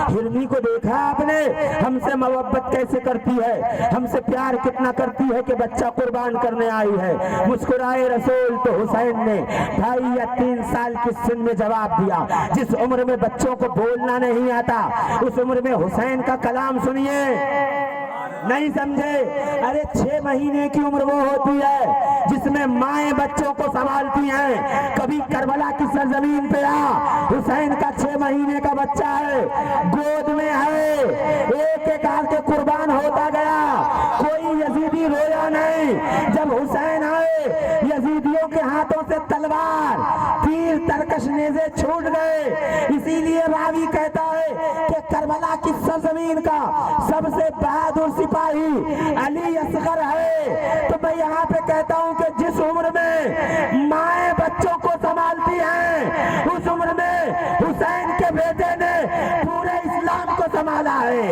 ہرنی کو دیکھا آپ نے ہم سے محبت کیسے کرتی ہے، ہم سے پیار کتنا کرتی ہے کہ بچہ قربان کرنے آئی ہے۔ مسکرائے رسول تو حسین نے 2.5 یا 3 سال کی سن میں جواب دیا۔ جس عمر میں بچوں کو بولنا نہیں آتا اس عمر میں حسین کا کلام سنیے، نہیں سمجھے؟ ارے 6 مہینے کی عمر وہ ہوتی ہے جس میں مائیں بچوں کو سنبھالتی ہیں۔ کبھی کربلا کی سرزمین پہ حسین کا 6 مہینے کا بچہ ہے، گود میں ہے، ایک ایک آ کے قربان ہوتا گیا، کوئی یزیدی رویا نہیں۔ جب حسین آئے یزیدیوں کے ہاتھوں سے تلوار، تیر، ترکش نیزے چھوٹ گئے۔ اسی لیے راوی کہتا ہے کہ کربلا کی سرزمین کا سب سے بہادر سپاہی علی اصغر ہے۔ تو میں یہاں پہ کہتا ہوں کہ جس عمر میں مائیں بچوں کو سنبھالتی ہیں اس عمر میں حسین کے بیٹے نے پورے اسلام کو سنبھالا ہے،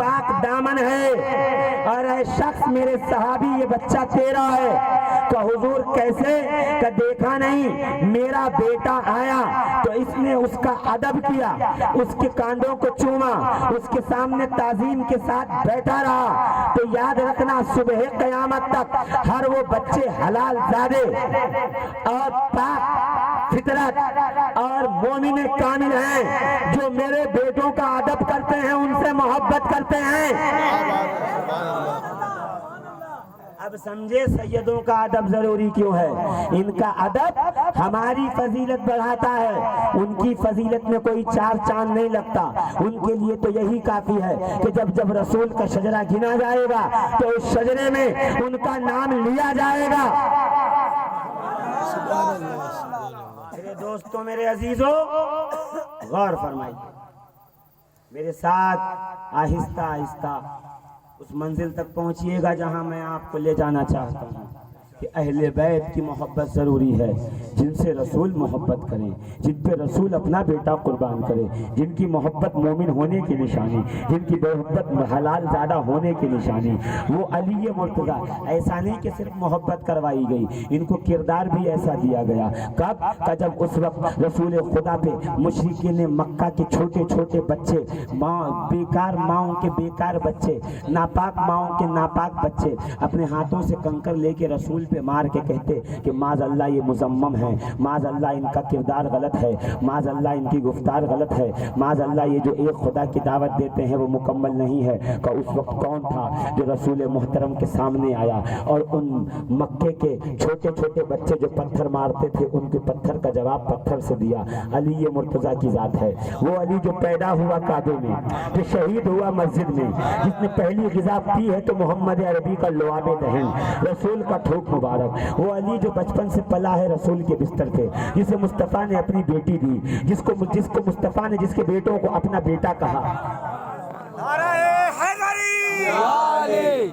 پاک دامن ہے، اور اے شخص میرے صحابی یہ بچہ تیرا ہے۔ کہ حضور کیسے؟ کہ دیکھا نہیں میرا بیٹا آیا تو اس نے اس کا ادب کیا، اس کے کاندھوں کو چوما، اس کے سامنے تعظیم کے ساتھ بیٹھا رہا۔ تو یاد رکھنا صبح قیامت تک ہر وہ بچے حلال زادے اور پاک فطرت اور مومن کامل ہیں جو میرے بیٹوں کا ادب کرتے ہیں، ان سے محبت کرتے ہیں۔ اب سمجھے سیدوں کا ادب ضروری کیوں ہے؟ ان کا ادب ہماری فضیلت بڑھاتا ہے، ان کی فضیلت میں کوئی چار چاند نہیں لگتا۔ ان کے لیے تو یہی کافی ہے کہ جب جب رسول کا شجرہ گنا جائے گا تو اس شجرے میں ان کا نام لیا جائے گا۔ میرے دوستوں، میرے عزیزوں، غور فرمائیے میرے ساتھ، آہستہ آہستہ اس منزل تک پہنچیے گا جہاں میں آپ کو لے جانا چاہتا ہوں کہ اہل بیت کی محبت ضروری ہے، جن سے رسول محبت کریں، جن پہ رسول اپنا بیٹا قربان کرے، جن کی محبت مومن ہونے کی نشانی، جن کی محبت حلال زادہ ہونے کی نشانی، وہ علی مرتضیٰ۔ ایسا نہیں کہ صرف محبت کروائی گئی، ان کو کردار بھی ایسا دیا گیا۔ کب؟ کہ جب اس وقت رسول خدا پہ مشرکین مکہ کے چھوٹے چھوٹے بچے، بیکار ماؤں کے بیکار بچے، ناپاک ماؤں کے ناپاک بچے اپنے ہاتھوں سے کنکر لے کے رسول پہ مار کے کہتے کہ معاذ اللہ یہ مذمم ہے، معاذ اللہ ان کا کردار غلط ہے، معاذ اللہ ان کی گفتار غلط ہے، معاذ اللہ یہ جو ایک خدا کی دعوت دیتے ہیں وہ مکمل نہیں ہے۔ کہ اس وقت کون تھا جو رسول محترم کے سامنے آیا اور ان مکے کے چھوٹے چھوٹے بچے جو پتھر مارتے تھے ان کے پتھر کا جواب پتھر سے دیا؟ علی مرتضیٰ کی ذات ہے۔ وہ علی جو پیدا ہوا کعبے میں، جو شہید ہوا مسجد میں، جس نے پہلی غذا پی ہے تو محمد عربی کا لعاب دہن، رسول کا ٹھوک مبارک، وہ علی جو بچپن سے پلا ہے رسول کے بستر پہ، جسے مصطفیٰ نے اپنی بیٹی دی، جس کو مصطفیٰ نے جس کے بیٹوں کو اپنا بیٹا کہا۔ نعرہ حیدری،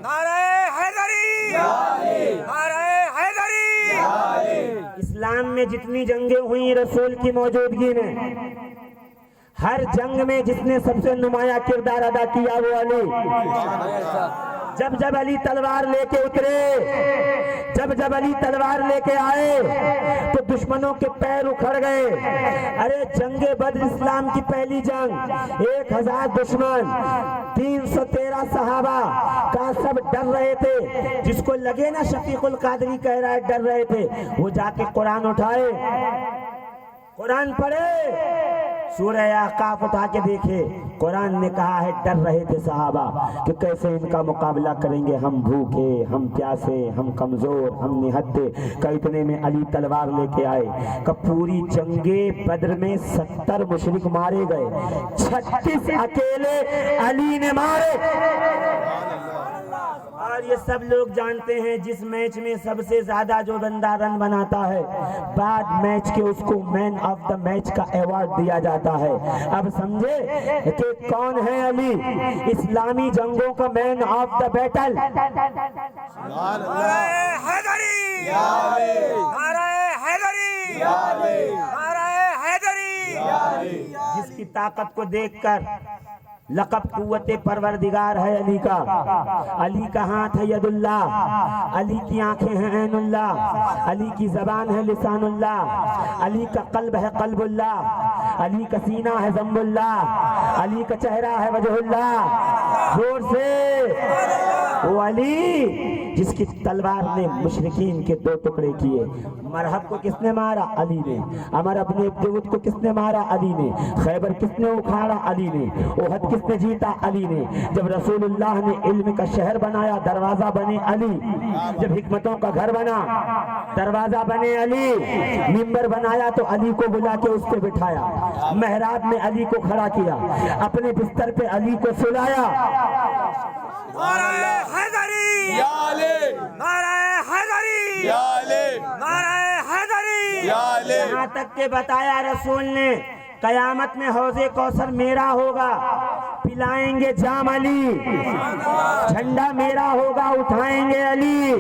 نعرہ حیدری، نعرہ حیدری۔ اسلام میں جتنی جنگیں ہوئی رسول کی موجودگی میں، ہر جنگ میں جس نے سب سے نمایاں کردار ادا کیا وہ علی۔ جب جب علی تلوار لے کے اترے، جب علی تلوار لے کے آئے تو دشمنوں کے پیر اکھڑ گئے۔ ارے جنگ بدر اسلام کی پہلی جنگ، 1000 دشمن، 313 صحابہ کا سب ڈر رہے تھے۔ جس کو لگے نا شفیق القادری کہہ رہا ہے ڈر رہے تھے، وہ جا کے قرآن اٹھائے، قرآن پڑھے، سورہ احقاف اٹھا کے دیکھے، قرآن نے کہا ہے ڈر رہے تھے صحابہ کہ کیسے ان کا مقابلہ کریں گے، ہم بھوکے، ہم پیاسے، ہم کمزور، ہم نہتے۔ کہ اتنے میں علی تلوار لے کے آئے کہ پوری جنگ بدر میں 70 مشرک مارے گئے، 36 اکیلے علی نے مارے۔ اور یہ سب لوگ جانتے ہیں جس میچ میں سب سے زیادہ جو بندہ رن بناتا ہے بعد میچ کے اس کو مین آف دا میچ کا ایوارڈ دیا جاتا ہے۔ اب سمجھے کہ کون ہے علی؟ اسلامی جنگوں کا مین آف دا بیٹل۔ نعرہ حیدری، نعرہ حیدری، نعرہ حیدری۔ جس کی طاقت کو دیکھ کر لقب قوت پروردگار ہے علی کا۔ علی کا ہاتھ ہے ید اللہ، علی کی آنکھیں ہیں عین اللہ، علی کی زبان ہے لسان اللہ، علی کا قلب ہے قلب اللہ، علی کا سینہ ہے ذنب اللہ، علی کا چہرہ ہے وجہ اللہ۔ زور سے وہ علی جس کی تلوار نے مشرکین کے 2 ٹکڑے کیے۔ مرحب کو کس نے مارا؟ علی نے۔ عمر ابن ابد کو کس نے مارا؟ علی نے۔ خیبر کس نے اکھاڑا؟ علی نے۔ احد کس نے جیتا؟ علی نے۔ جب رسول اللہ نے علم کا شہر بنایا دروازہ بنے علی، جب حکمتوں کا گھر بنا دروازہ بنے علی، منبر بنایا تو علی کو بلا کے اس پہ بٹھایا، محراب میں علی کو کھڑا کیا، اپنے بستر پہ علی کو سلایا۔ نعرہ حیدری، نعرہ حیدری، نعرہ حیدری۔ یہاں تک کہ بتایا رسول نے قیامت میں حوض کوثر میرا ہوگا، پلائیں گے جام علی، جھنڈا میرا ہوگا، اٹھائیں گے علی۔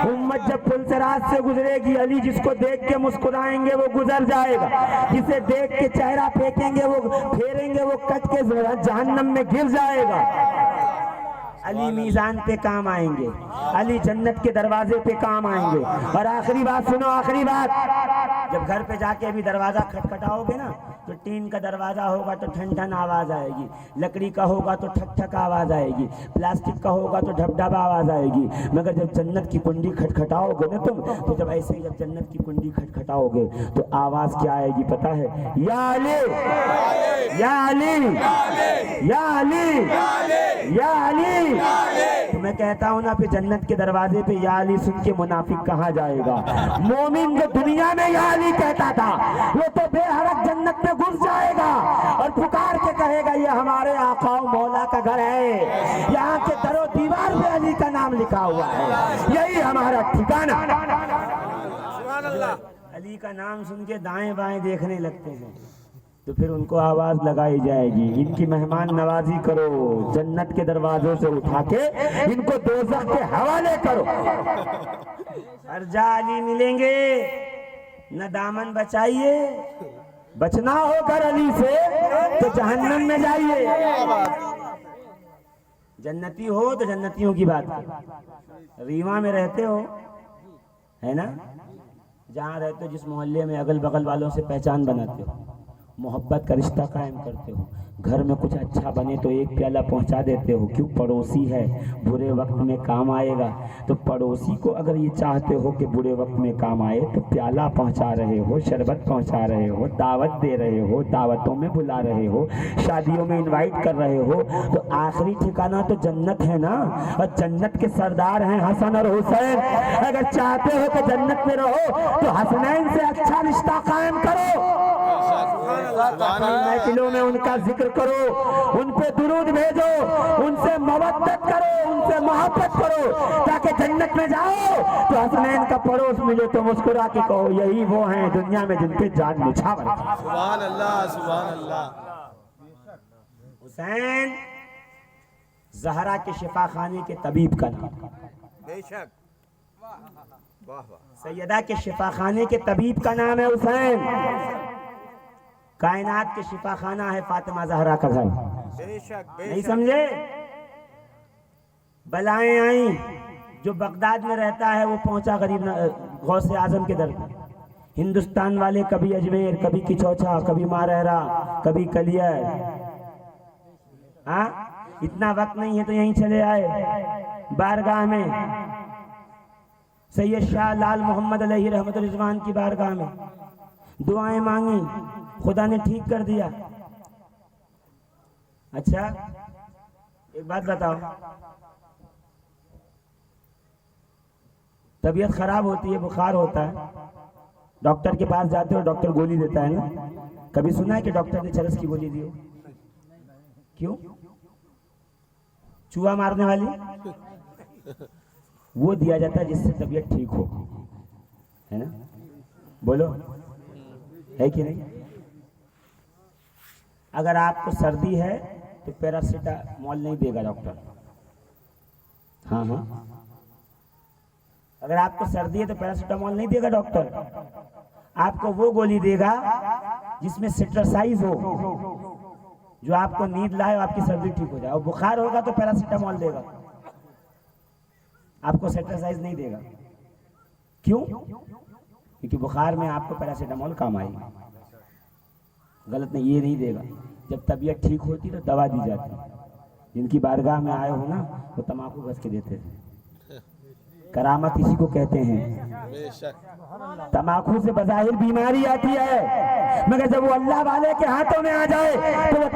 امت جب پل صراط سے گزرے گی علی جس کو دیکھ کے مسکرائیں گے وہ گزر جائے گا، جسے دیکھ کے چہرہ پھینکیں گے وہ پھیریں گے وہ کٹ کے جہنم میں گر جائے گا۔ علی میزان پہ کام آئیں گے، علی جنت کے دروازے پہ کام آئیں گے۔ اور آخری بات سنو، آخری بات، جب گھر پہ جا کے ابھی دروازہ کھٹکھٹاؤ گے نا تو ٹین کا دروازہ ہوگا تو ٹھن ٹھن آواز آئے گی، لکڑی کا ہوگا تو ٹھک ٹھک آواز آئے گی، پلاسٹک کا ہوگا تو ڈھب ڈھب آواز آئے گی، مگر جب جنت کی کنڈی کھٹکھٹاؤ گے نا تم، تو جب ایسے ہی جب جنت کی کنڈی کھٹکھٹاؤ گے تو آواز کیا آئے گی پتہ ہے؟ یا علی یا علی یا علی یا علی۔ تو میں کہتا ہوں نا پھر جنت کے دروازے پہ یا علی سن کے منافق کہاں جائے گا؟ مومن جو دنیا میں یا علی کہتا تھا وہ تو بے حرک جنت میں گھس جائے گا اور پکار کے کہے گا یہ ہمارے آقا و مولا کا گھر ہے، یہاں کے در و دیوار پہ علی کا نام لکھا ہوا ہے، یہی ہمارا ٹھکانہ۔ علی کا نام سن کے دائیں بائیں دیکھنے لگتے ہیں تو پھر ان کو آواز لگائی جائے گی، ان کی مہمان نوازی کرو، جنت کے دروازوں سے اٹھا کے ان کو دوزخ کے حوالے کرو۔ ہر جا علی ملیں گے، نہ دامن بچائیے، بچنا ہو کر علی سے تو جہنم میں جائیے۔ جنتی ہو تو جنتیوں کی بات کرو۔ ریواں میں رہتے ہو ہے نا، جہاں رہتے ہو جس محلے میں اگل بغل والوں سے پہچان بناتے ہو، محبت کا رشتہ قائم کرتے ہو، گھر میں کچھ اچھا بنے تو ایک پیالہ پہنچا دیتے ہو، کیوں؟ پڑوسی ہے، برے وقت میں کام آئے گا، تو پڑوسی کو اگر یہ چاہتے ہو کہ برے وقت میں کام آئے تو پیالہ پہنچا رہے ہو، شربت پہنچا رہے ہو، دعوت دے رہے ہو، دعوتوں میں بلا رہے ہو، شادیوں میں انوائٹ کر رہے ہو، تو آخری ٹھکانہ تو جنت ہے نا، اور جنت کے سردار ہیں حسن اور حسین۔ اگر چاہتے ہو کہ جنت میں رہو تو حسنین سے اچھا رشتہ قائم کرو، محفلوں میں ان کا ذکر کرو، ان پہ درود بھیجو، ان سے مودت کرو، ان سے محبت کرو، تاکہ جنت میں جاؤ تو حسنین کا پڑوس ملے تو مسکرا کے کہو یہی وہ ہیں دنیا میں جن پہ جان نچھاور۔ سبحان اللہ سبحان اللہ۔ حسین زہرا کے شفا خانے کے طبیب کا نام، بے شک، واہ واہ، سیدہ کے شفا خانے کے طبیب کا نام ہے حسین۔ کائنات کے شفا خانہ ہے فاطمہ زہرا کا گھر، بے شک بے نہیں شک۔ سمجھے؟ بلائیں آئیں، جو بغداد میں رہتا ہے وہ پہنچا غریب غوث اعظم کے در پر، ہندوستان والے کبھی اجمیر، کبھی کچوچا، کبھی مارہرا، کبھی کلیر، ہاں اتنا وقت نہیں ہے تو یہیں چلے آئے بارگاہ میں، سید شاہ لال محمد علیہ رحمت رضوان کی بارگاہ میں دعائیں مانگی، خدا نے ٹھیک کر دیا۔ اچھا ایک بات بتاؤ، طبیعت خراب ہوتی ہے، بخار ہوتا ہے، ڈاکٹر کے پاس جاتے ہو، ڈاکٹر گولی دیتا ہے نا، کبھی سنا ہے کہ ڈاکٹر نے چرس کی گولی دی ہو؟ کیوں؟ چوہا مارنے والی وہ دیا جاتا ہے جس سے طبیعت ٹھیک ہو، ہے نا؟ بولو ہے کہ نہیں؟ اگر آپ کو سردی ہے تو پیراسیٹامول نہیں دے گا ڈاکٹر، ہاں ہاں، اگر آپ کو سردی ہے تو پیراسیٹامول نہیں دے گا ڈاکٹر، آپ کو وہ گولی دے گا جس میں سٹرسائز ہو، جو آپ کو نیند لائے اور آپ کی سردی ٹھیک ہو جائے، اور بخار ہوگا تو پیراسیٹامول دے گا، آپ کو سٹرسائز نہیں دے گا۔ کیوں؟ کیونکہ بخار میں آپ کو پیراسیٹامول کام آئے گی، غلط نہیں، یہ نہیں دے گا۔ جب طبیعت ٹھیک ہوتی تو دوا دی جاتی، جن کی بارگاہ میں آئے ہو نا وہ تمباکو گھس کے دیتے تھے، کرامت اسی کو کہتے ہیں۔ بے شک، تمباکو سے بظاہر بیماری آتی ہے، مگر جب وہ اللہ والے کے ہاتھوں میں آ جائے تو وہ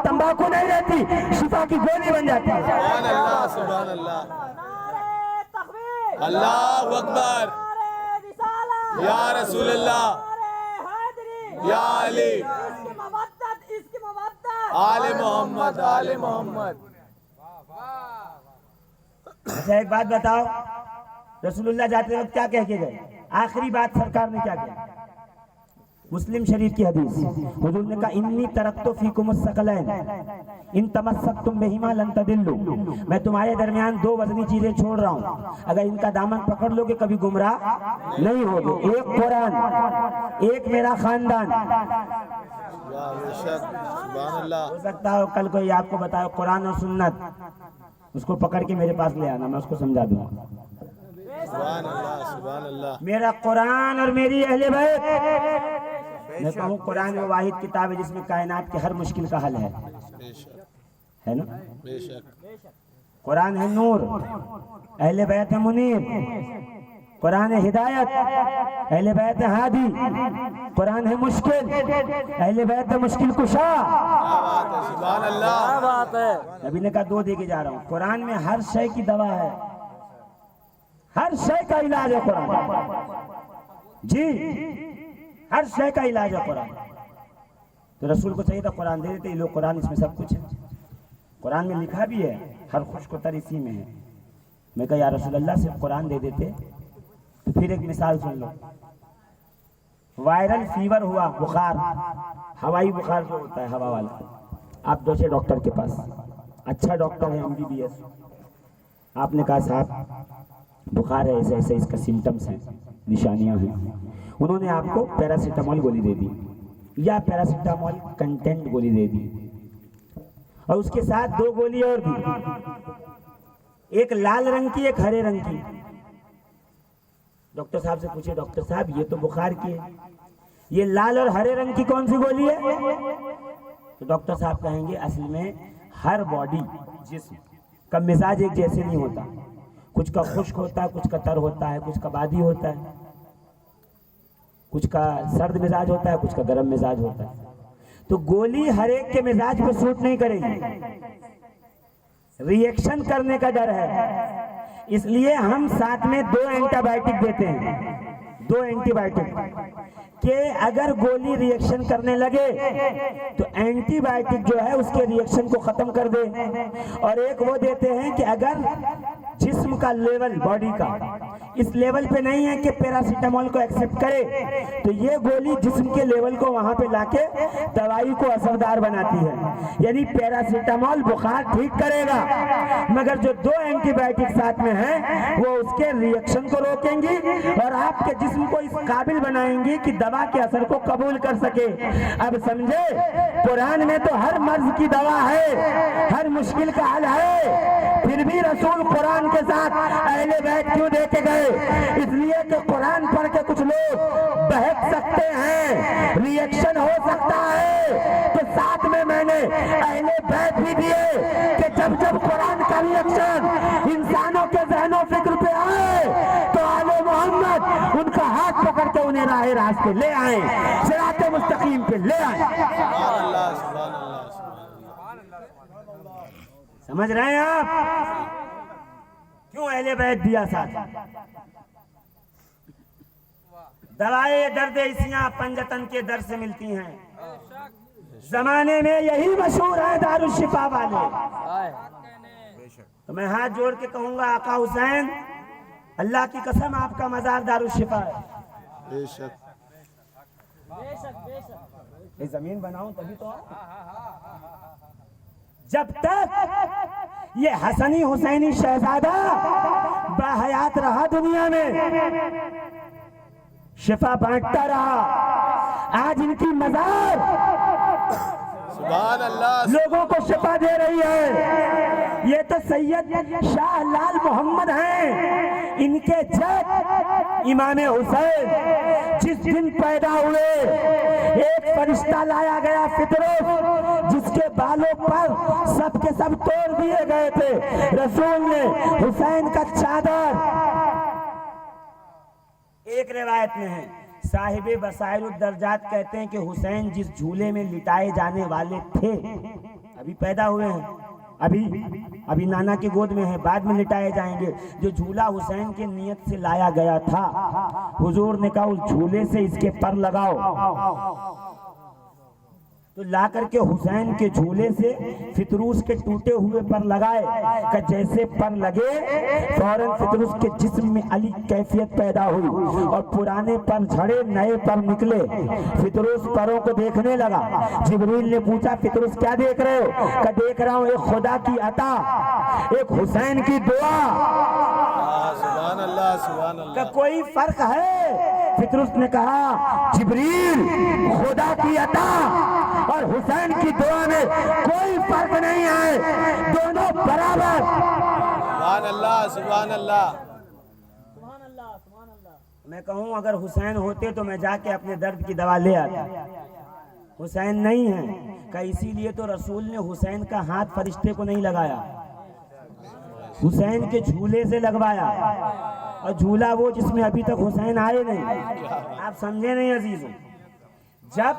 تمباکو نہیں رہتی، شفا کی گولی بن جاتی ہے۔ سبحان اللہ سبحان اللہ، نعرے تکبیر، اللہ اکبر، نعرے رسالت، یا رسول اللہ، نعرے حیدری، یا علی، اس کی مودت، اس کی مودت، آل محمد آل محمد۔ اچھا ایک بات بتاؤ، رسول اللہ جاتے وقت کیا کہہ کے گئے؟ آخری بات سرکار نے کیا کہا؟ مسلم شریف کی حدیث، حضور نے کہا انی ترکت فیکم الثقلین ان تمسکتم بہما لن تضلوا، میں تمہارے درمیان دو وزنی چیزیں چھوڑ رہا ہوں، اگر ان کا دامن پکڑ لو گے کبھی گمراہ نہیں ہوگے، ایک قرآن، ایک میرا خاندان۔ بے شک، سبحان اللہ، ہو سکتا ہے کل کوئی آپ کو بتائے قرآن اور سنت، اس کو پکڑ کے میرے پاس لے آنا، میں اس کو سمجھا دوں گا۔ سبحان اللہ سبحان اللہ۔ میرا قرآن اور میری اہل بیت، میں کہوں قرآن وہ واحد کتاب ہے جس میں کائنات کے ہر مشکل کا حل ہے، بے شک ہے نا؟ بے شک۔ قرآن ہے نور، اہل بیت ہے منیر، قرآن ہے ہدایت، اہل بیت ہے ہادی، قرآن ہے مشکل، اہل بیت ہے مشکل کشا۔ سبحان اللہ، کیا بات ہے۔ نبی نے کہا دو دے کے جا رہا ہوں، قرآن میں ہر شے کی دوا ہے، ہر شے کا علاج ہے قرآن، جی ہر شے کا علاج ہے قرآن۔ تو رسول کو چاہیے تھا قرآن دے دیتے، یہ لوگ قرآن اس میں سب کچھ ہے، قرآن میں لکھا بھی ہے، ہر خشک و تر اسی میں ہے۔ میں کہا یا رسول اللہ صرف قرآن دے دیتے تو پھر ایک مثال سن لو، وائرل فیور ہوا، بخار، ہوائی بخار جو ہوتا ہے ہوا والا، آپ دوسرے ڈاکٹر کے پاس، اچھا ڈاکٹر ہے MBBS، آپ نے کہا صاحب بخار ہے، ایسے ایسے اس کا سمٹمز ہیں، نشانیاں ہیں، انہوں نے آپ کو پیراسیٹامول گولی دے دی یا پیراسیٹامول کنٹینٹ گولی دے دی، اور اس کے ساتھ دو گولی اور دی، ایک لال رنگ کی ایک ہرے رنگ کی۔ ڈاکٹر صاحب سے پوچھے ڈاکٹر صاحب یہ تو بخار کی ہے، یہ لال اور ہرے رنگ کی کون سی گولی ہے؟ تو ڈاکٹر صاحب کہیں گے اصل میں ہر باڈی جسم کا مزاج ایک جیسے نہیں ہوتا، کچھ کا خشک ہوتا ہے، کچھ کا تر ہوتا ہے، کچھ کا بادی ہوتا ہے، کچھ کا سرد مزاج ہوتا ہے، کچھ کا گرم مزاج ہوتا ہے۔ تو گولی ہر ایک کے مزاج پہ سوٹ نہیں کرے گی، ری ایکشن کرنے کا ڈر ہے، اس لیے ہم ساتھ میں 2 اینٹی بائیوٹک دیتے ہیں، 2 اینٹی بائیوٹک، کہ اگر گولی ری ایکشن کرنے لگے تو اینٹی بائیوٹک جو ہے اس کے ری ایکشن کو ختم کر دے، اور ایک وہ دیتے ہیں کہ اگر جسم کا لیول باڈی کا اس لیول پہ نہیں ہے کہ پیراسیٹامول کو ایکسپٹ کرے تو یہ گولی جسم کے لیول کو وہاں پہ لا کے دوائی کو اثردار بناتی ہے، یعنی پیراسیٹامول بخار ٹھیک کرے گا مگر جو 2 اینٹی بائیوٹک ساتھ میں ہیں وہ اس کے ری ایکشن کو روکیں گی اور آپ کے جسم کو اس قابل بنائیں گی کہ دوا کے اثر کو قبول کر سکے۔ اب سمجھے قرآن میں تو ہر مرض کی دوا ہے، ہر مشکل کا حل ہے، پھر بھی رسول قرآن کے ساتھ اہل بیت کیوں دے کے گئے؟ اس لیے کہ قرآن پڑھ کے کچھ لوگ بہک سکتے ہیں، ری ایکشن ہو سکتا ہے، تو ساتھ میں نے اہل بیت بھی دیے کہ جب جب قرآن کا ری ایکشن انسانوں کے ذہن و فکر پہ آئے تو آل محمد ان کا ہاتھ پکڑ کے انہیں راہ راست پہ لے آئیں، صراط مستقیم پہ لے آئیں۔ سبحان اللہ سبحان اللہ سبحان اللہ۔ سمجھ رہے ہیں آپ کیوں اہل بیت دیا ساتھ؟ دوائے درد اسیاں پنجتن کے در سے ملتی ہیں، زمانے میں یہی مشہور ہے دارالشفا والے۔ تو میں ہاتھ جوڑ کے کہوں گا آقا حسین اللہ کی قسم آپ کا مزار دارالشفا ہے۔ بے شک یہ زمین بناؤں تبھی تو جب تک یہ حسنی حسینی شہزادہ باحیات رہا دنیا میں شفا بانٹتا رہا، آج ان کی مزار سبحان اللہ۔ لوگوں کو شفا دے رہی ہے۔ یہ تو سید شاہ لال محمد ہیں، ان کے جد امام حسین جس دن پیدا ہوئے ایک فرشتہ لایا گیا فطرت جس کے بالوں پر سب کے سب توڑ دیے گئے تھے، رسول نے حسین کا چادر، ایک روایت میں ہے صاحب بصائر الدرجات کہتے ہیں کہ حسین جس جھولے میں لٹائے جانے والے تھے ابھی پیدا ہوئے ہیں، ابھی نانا کی گود میں ہیں، بعد میں لٹائے جائیں گے، جو جھولا حسین کے نیت سے لایا گیا تھا حضور نے کہا اس جھولے سے اس کے پر لگاؤ، تو لا کر کے حسین کے جھولے سے فطروس کے ٹوٹے ہوئے پر لگائے کہ جیسے پر لگے فوراً فطروس کے جسم میں علی کیفیت پیدا ہوئی اور پرانے پر جھڑے نئے پر نکلے، فطروس پروں کو دیکھنے لگا، جبریل نے پوچھا فطروس کیا دیکھ رہے ہو؟ کہ دیکھ رہا ہوں ایک خدا کی عطا، ایک حسین کی دعا۔ سبحان اللہ سبحان اللہ۔ کہ کوئی فرق ہے؟ فطروس نے کہا جبریل خدا کی عطا اور حسین کی دعا میں کوئی فرق نہیں ہے، دونوں برابر۔ سبحان اللہ سبحان اللہ۔ میں کہوں اگر حسین ہوتے تو میں جا کے اپنے درد کی دوا لے آتا، حسین نہیں ہے کہ اسی لیے تو رسول نے حسین کا ہاتھ فرشتے کو نہیں لگایا، حسین کے جھولے سے لگوایا، اور جھولا وہ جس میں ابھی تک حسین آئے نہیں۔ آپ سمجھے نہیں عزیزوں، جب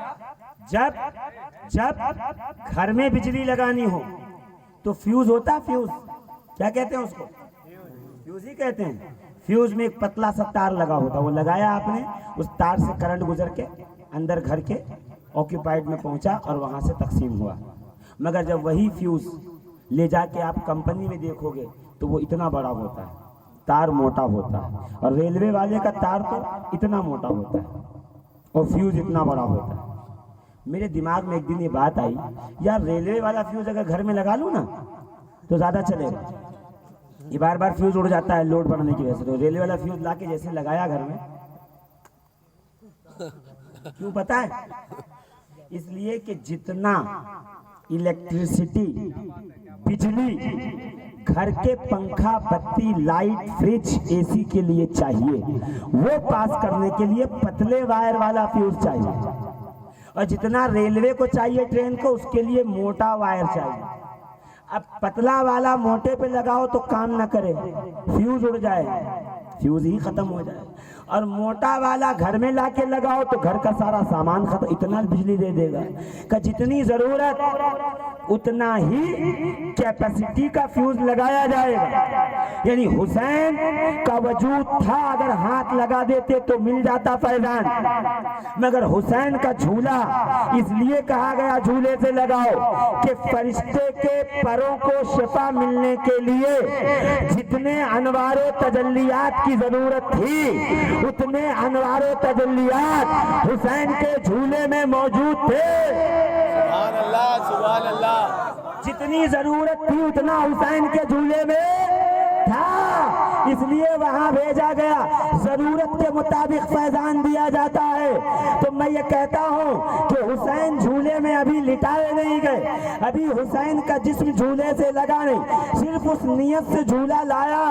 گھر میں بجلی لگانی ہو تو فیوز ہوتا، فیوز کیا کہتے ہیں اس کو؟ فیوز ہی کہتے ہیں۔ فیوز میں ایک پتلا سا تار لگا ہوتا، وہ لگایا آپ نے، اس تار سے کرنٹ گزر کے اندر گھر کے آکیوپائڈ میں پہنچا اور وہاں سے تقسیم ہوا۔ مگر جب وہی فیوز لے جا کے آپ کمپنی میں دیکھو گے تو وہ اتنا بڑا ہوتا ہے، تار موٹا ہوتا ہے، اور ریلوے والے کا تار تو اتنا موٹا ہوتا ہے اور فیوز اتنا بڑا ہوتا ہے۔ میرے دماغ میں ایک دن یہ بات آئی، یار ریلوے والا فیوز اگر گھر میں لگا لوں نا تو زیادہ چلے گا، یہ بار بار فیوز اڑ جاتا ہے لوڈ بڑھنے کی وجہ سے، تو ریلوے والا فیوز لا کے جیسے لگایا گھر میں، کیوں پتا ہے؟ اس لیے کہ جتنا الیکٹریسٹی، بجلی گھر کے پنکھا، بتی، لائٹ، فریج، اے سی کے لیے چاہیے، وہ پاس کرنے کے لیے پتلے وائر والا فیوز چاہیے، اور جتنا ریلوے کو چاہیے ٹرین کو، اس کے لیے موٹا وائر چاہیے۔ اب پتلا والا موٹے پہ لگاؤ تو کام نہ کرے، فیوز اڑ جائے، فیوز ہی ختم ہو جائے، اور موٹا والا گھر میں لا کے لگاؤ تو گھر کا سارا سامان ختم، اتنا بجلی دے دے گا کہ جتنی ضرورت اتنا ہی کیپیسٹی کا فیوز لگایا جائے گا۔ یعنی حسین کا وجود تھا، اگر ہاتھ لگا دیتے تو مل جاتا فیضان، مگر حسین کا جھولا اس لیے کہا گیا جھولے سے لگاؤ کہ فرشتے کے پروں کو شفا ملنے کے لیے جتنے انوار و تجلیات کی ضرورت تھی اتنے انوار و تجلیات حسین کے جھولے میں موجود تھے۔ سبحان اللہ سبحان اللہ۔ جتنی ضرورت تھی اتنا حسین کے جھولے میں تھا، اس لیے وہاں بھیجا گیا، ضرورت کے مطابق فیضان دیا جاتا ہے۔ تو میں یہ کہتا ہوں کہ حسین جھولے میں ابھی لٹائے نہیں گئے، ابھی حسین کا جسم جھولے سے لگا نہیں، صرف اس نیت سے جھولا لایا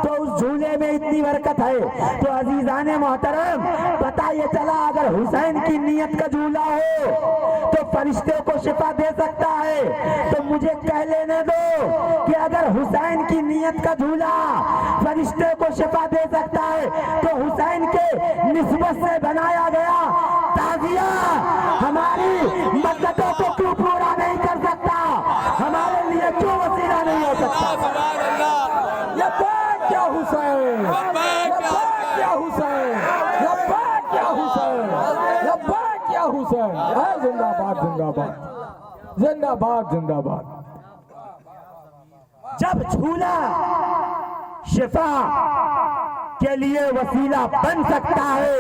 تو اس جھولے میں اتنی برکت ہے۔ تو عزیزان محترم، پتہ یہ چلا اگر حسین کی نیت کا جھولا ہو تو فرشتے کو شفا دے سکتا ہے، تو مجھے کہہ لینے دو کہ اگر حسین کی نیت کا جھولا فرشتے کو شفا دے سکتا ہے تو حسین کے نسبت سے بنایا گیا تعزیہ ہماری مدتوں کو کیوں پورا نہیں کر سکتا، ہمارے لیے کیوں وسیلہ نہیں ہو سکتا؟ سبحان اللہ۔ لبیک یا حسین، لبیک یا لبیک یا حسین، لبیک یا حسین، لبیک یا حسین۔ زندہ باد زندہ باد زندہ باد زندہ باد۔ جب جھولا شفا کے لیے وسیلہ بن سکتا ہے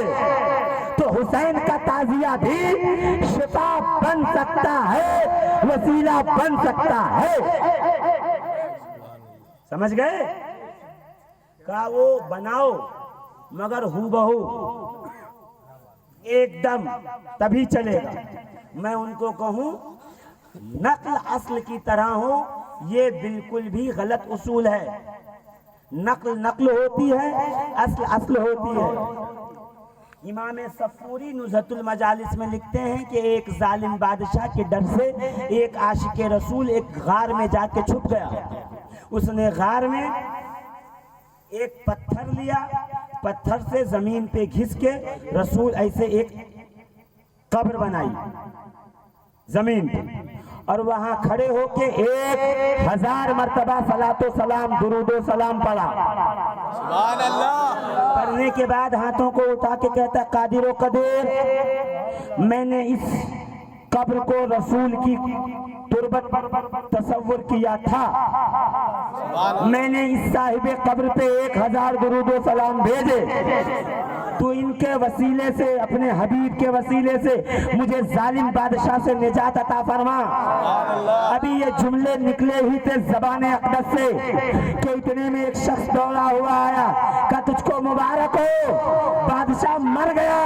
تو حسین کا تعزیہ بھی شفا بن سکتا ہے، وسیلہ بن سکتا ہے۔ سمجھ گئے؟ کہا وہ بناؤ مگر ہو بہو ایک دم تبھی چلے گا۔ میں ان کو کہوں نقل اصل کی طرح ہو، یہ بالکل بھی غلط اصول ہے۔ نقل نقل ہوتی ہے، اصل اصل ہوتی ہے۔ امام صفوری نزہۃ المجالس میں لکھتے ہیں کہ ایک ظالم بادشاہ کے ڈر سے ایک عاشق رسول ایک غار میں جا کے چھپ گیا۔ اس نے غار میں ایک پتھر لیا، پتھر سے زمین پہ گھس کے رسول ایسے ایک قبر بنائی زمین پہ، اور وہاں کھڑے ہو کے 1000 مرتبہ صلاۃ و سلام، درود و سلام پڑھا۔ سبحان اللہ۔ پڑھنے کے بعد ہاتھوں کو اٹھا کے کہتا قادر و قدیر، میں نے اس قبر کو رسول کی تربت تصور کیا تھا، میں نے اس صاحب قبر پہ 1000 درود و سلام بھیجے، تو ان کے وسیلے سے، اپنے حبیب کے وسیلے سے مجھے ظالم بادشاہ سے نجات عطا فرما۔ ابھی یہ جملے نکلے ہی تھے زبان اقدس سے کہ اتنے میں ایک شخص دوڑا ہوا آیا، کہ تجھ کو مبارک ہو، بادشاہ مر گیا۔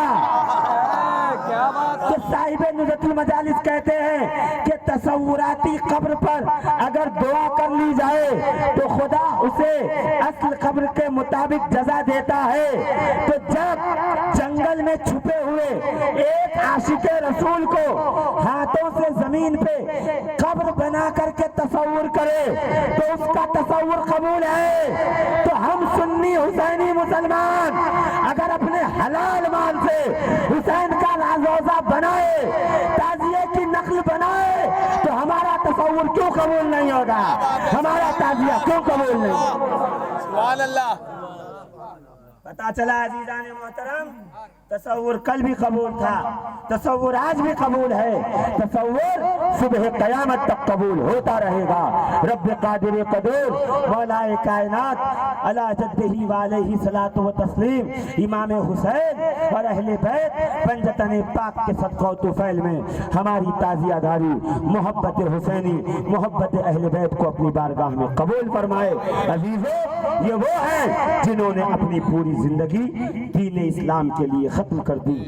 تو صاحب نزہۃ المجالس مجالس کہتے ہیں کہ تصوراتی قبر پر اگر دعا کر لی جائے تو خدا اسے اصل قبر کے مطابق جزا دیتا ہے۔ تو جب جنگل میں چھپے ہوئے ایک عاشق رسول کو ہاتھوں سے زمین پہ قبر بنا کر کے تصور کرے تو اس کا تصور قبول ہے۔ تو ہم سنی حسینی مسلمان اگر اپنے حلال مال سے حسین کا روضہ بنائے، تعزیے کی نقل بنائے، تو ہمارا تصور کیوں قبول نہیں ہوگا؟ ہمارا تعزیہ کیوں قبول نہیں ہوگا؟ سبحان اللہ۔ پتا چلا عزیزان محترم، تصور کل بھی قبول تھا، تصور آج بھی قبول ہے، تصور صبح قیامت تک قبول ہوتا رہے گا۔ رب قادر قدور مولا کائنات علی جدہ وعلیہ صلاۃ و تسلیم امام حسین اور اہل بیت پنجتن پاک کے صدقہ و طفیل میں ہماری تعزیہ داری محبت حسینی، محبت اہل بیت کو اپنی بارگاہ میں قبول فرمائے۔ عزیزو، یہ وہ ہیں جنہوں نے اپنی پوری زندگی دین اسلام کے لیے ختم کر دی۔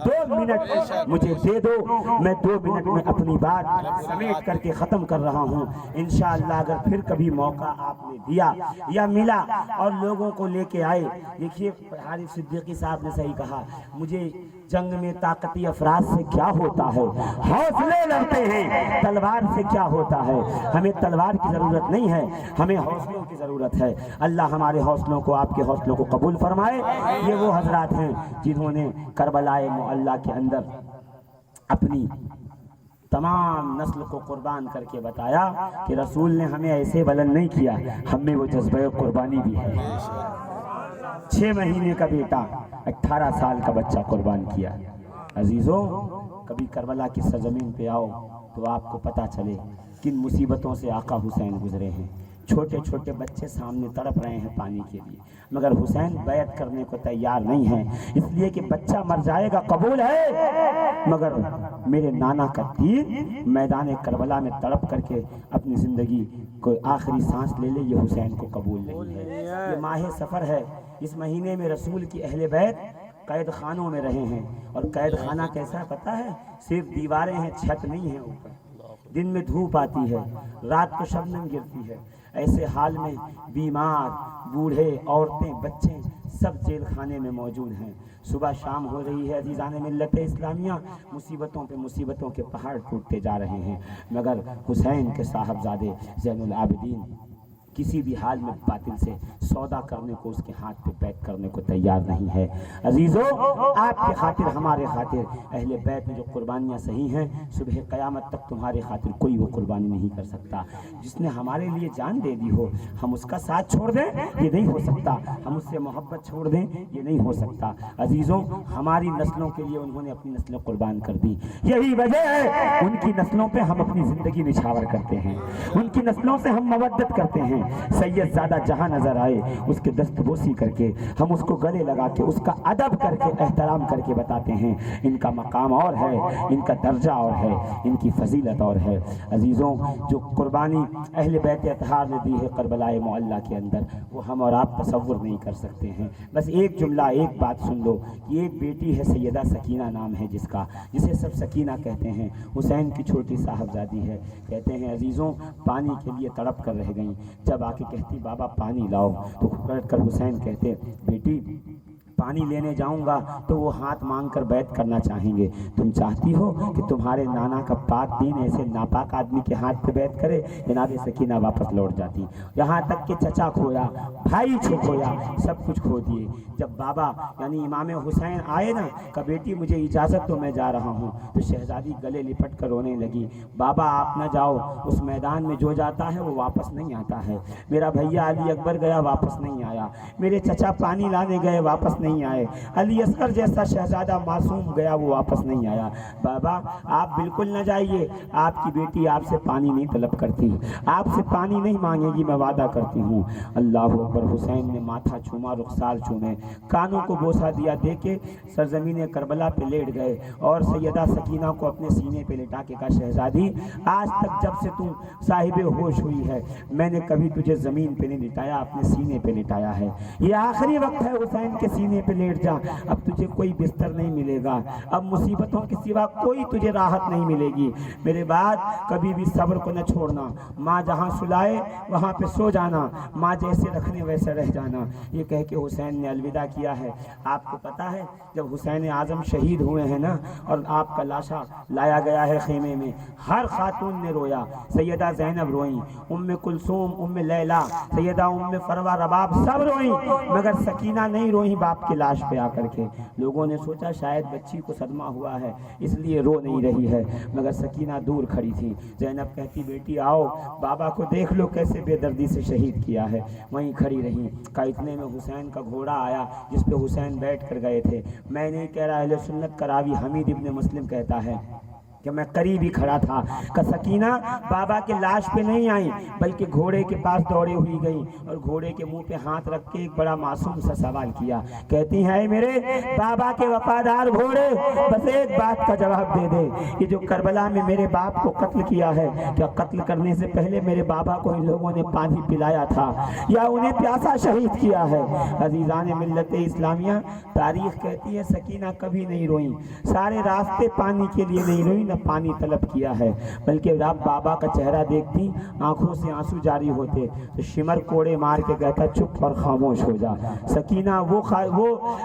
2 منٹ مجھے دے دو، میں 2 منٹ میں اپنی بات سمیٹ کر کے ختم کر رہا ہوں۔ انشاءاللہ اگر پھر کبھی موقع آپ نے دیا یا ملا اور لوگوں کو لے کے آئے، دیکھیے حارث صدیقی صاحب نے صحیح کہا، مجھے جنگ میں طاقتی افراد سے کیا ہوتا ہے، حوصلے لڑتے ہیں، تلوار سے کیا ہوتا ہے۔ ہمیں تلوار کی ضرورت نہیں ہے، ہمیں حوصلوں کی ضرورت ہے۔ اللہ ہمارے حوصلوں کو، آپ کے حوصلوں کو قبول فرمائے۔ یہ وہ حضرات ہیں جنہوں نے کربلا معلی کے اندر اپنی تمام نسل کو قربان کر کے بتایا کہ رسول نے ہمیں ایسے بلند نہیں کیا، ہم میں وہ جذبہ قربانی بھی ہے۔ 6 مہینے کا بیٹا 18 سال کا بچہ قربان کیا۔ عزیزوں، کبھی کربلا کی سرزمین پہ آؤ تو آپ کو پتہ چلے کن مصیبتوں سے آقا حسین گزرے ہیں۔ چھوٹے چھوٹے بچے سامنے تڑپ رہے ہیں پانی کے لیے، مگر حسین بیعت کرنے کو تیار نہیں ہے، اس لیے کہ بچہ مر جائے گا قبول ہے، مگر میرے نانا کا دین میدان کربلا میں تڑپ کر کے اپنی زندگی کو آخری سانس لے لے، یہ حسین کو قبول نہیں ہے۔ یہ ماہ سفر ہے، اس مہینے میں رسول کی اہل بیت قید خانوں میں رہے ہیں، اور قید خانہ کیسا پتہ ہے؟ صرف دیواریں ہیں، چھت نہیں ہے اوپر، دن میں دھوپ آتی ہے، رات کو شبنم گرتی ہے۔ ایسے حال میں بیمار، بوڑھے، عورتیں، بچے سب جیل خانے میں موجود ہیں۔ صبح شام ہو رہی ہے، عزیزان ملت اسلامیہ، مصیبتوں پہ مصیبتوں کے پہاڑ ٹوٹتے جا رہے ہیں، مگر حسین کے صاحبزادے زین العابدین کسی بھی حال میں باطل سے سودا کرنے کو، اس کے ہاتھ پہ بیعت کرنے کو تیار نہیں ہے۔ عزیزو، آپ کے خاطر، ہمارے خاطر، اہل بیت میں جو قربانیاں صحیح ہیں، صبح قیامت تک تمہارے خاطر کوئی وہ قربانی نہیں کر سکتا۔ جس نے ہمارے لیے جان دے دی ہو، ہم اس کا ساتھ چھوڑ دیں، یہ نہیں ہو سکتا۔ ہم اس سے محبت چھوڑ دیں، یہ نہیں ہو سکتا۔ عزیزوں، ہماری نسلوں کے لیے انہوں نے اپنی نسلیں قربان کر دی، یہی وجہ ہے ان کی نسلوں پہ ہم اپنی زندگی نچھاور کرتے ہیں، ان کی نسلوں سے ہم مودت کرتے ہیں۔ سید زادہ جہاں نظر آئے، اس کے دست بوسی کر کے، ہم اس کو گلے لگا کے، اس کا ادب کر کے، احترام کر کے بتاتے ہیں ان کا مقام اور ہے، ان کا درجہ اور ہے، ان کی فضیلت اور ہے۔ عزیزوں، جو قربانی اہل بیت اطہار نے دی ہے کربلا معلی کے اندر، وہ ہم اور آپ تصور نہیں کر سکتے ہیں۔ بس ایک جملہ، ایک بات سن لو کہ ایک بیٹی ہے، سیدہ سکینہ نام ہے جس کا، جسے سب سکینہ کہتے ہیں، حسین کی چھوٹی صاحبزادی ہے۔ کہتے ہیں عزیزوں، پانی کے لیے تڑپ کر رہ گئیں، جب آ کے کہتی بابا پانی لاؤ، تو بیٹھ کر حسین کہتے بیٹی پانی لینے جاؤں گا تو وہ ہاتھ مانگ کر بیعت کرنا چاہیں گے، تم چاہتی ہو کہ تمہارے نانا کا پاک دین ایسے ناپاک آدمی کے ہاتھ پہ بیعت کرے؟ جناب سکینہ واپس لوٹ جاتی، یہاں تک کہ چچا کھویا، بھائی کھویا، سب کچھ کھو دیے۔ جب بابا یعنی امام حسین آئے نا کہ بیٹی مجھے اجازت تو میں جا رہا ہوں، تو شہزادی گلے لپٹ کر رونے لگی، بابا آپ نہ جاؤ، اس میدان میں جو جاتا ہے وہ واپس نہیں آتا ہے، میرا بھیا علی اکبر گیا واپس نہیں آیا، میرے چچا پانی لانے گئے واپس نہیں آئے، علی اصغر جیسا شہزادہ معصوم گیا وہ واپس نہیں آیا، بابا آپ بالکل نہ جائیے، آپ کی بیٹی آپ سے پانی نہیں طلب کرتی، آپ سے پانی نہیں مانگے گی، میں وعدہ کرتی ہوں۔ اللہ اکبر۔ حسین نے ماتھا چوما، رخسار چومے، کانوں کو بوسہ دیا، دے کے سرزمین کربلا پہ لیٹ گئے، اور سیدہ سکینہ کو اپنے سینے پہ لٹا کے کہا شہزادی آج تک جب سے تم صاحب ہوش ہوئی ہے میں نے کبھی تجھے زمین پہ نہیں لٹایا، اپنے سینے پہ لٹایا ہے، یہ آخری وقت ہے حسین کے سینے پہ لیٹ جا، اب تجھے کوئی بستر نہیں ملے گا، اب مصیبتوں کے سوا کوئی تجھے راحت نہیں ملے گی، میرے بعد کبھی بھی صبر کو نہ چھوڑنا، ماں جہاں سلائے وہاں پہ سو جانا، ماں جیسے رکھنے ویسے رہ جانا۔ یہ کہہ کے حسین نے الوداع کیا ہے۔ آپ کو پتا ہے جب حسین اعظم شہید ہوئے ہیں نا اور آپ کا لاشا لایا گیا ہے خیمے میں، ہر خاتون نے رویا، سیدہ زینب روئیں، ام کلثوم، ام لیلا، سیدہ ام فروہ رباب سب روئیں، مگر سکینہ نہیں روئیں باپ کی لاش پہ آ کر کے۔ لوگوں نے سوچا شاید بچی کو صدمہ ہوا ہے اس لیے رو نہیں رہی ہے، مگر سکینہ دور کھڑی تھی۔ زینب کہتی بیٹی آؤ بابا کو دیکھ لو کیسے بے دردی سے شہید کیا ہے، وہیں کھڑی رہی۔ کا اتنے میں حسین کا گھوڑا آیا جس پہ حسین بیٹھ کر گئے تھے۔ میں نہیں کہہ رہا، اہل سنت کا راوی حمید ابن مسلم کہتا ہے کہ میں قریب ہی کھڑا تھا کہ سکینہ بابا کے لاش پہ نہیں آئی بلکہ گھوڑے کے پاس دوڑے ہوئی گئی اور گھوڑے کے منہ پہ ہاتھ رکھ کے ایک بڑا معصوم سا سوال کیا، کہتی ہیں میرے بابا کے وفادار گھوڑے بس ایک بات کا جواب دے دے، یہ جو کربلا میں میرے باپ کو قتل کیا ہے کیا قتل کرنے سے پہلے میرے بابا کو ان لوگوں نے پانی پلایا تھا یا انہیں پیاسا شہید کیا ہے؟ عزیزان ملت اسلامیہ، تاریخ کہتی ہے سکینہ کبھی نہیں روئیں، سارے راستے پانی کے لیے نہیں روئیں، نہ پانی طلب کیا ہے، بلکہ جب بابا کا چہرہ دیکھتی آنکھوں سے آنسو جاری ہوتے تو شمر کوڑے مار کے کہتا چپ اور خاموش ہو جا۔ سکینہ وہ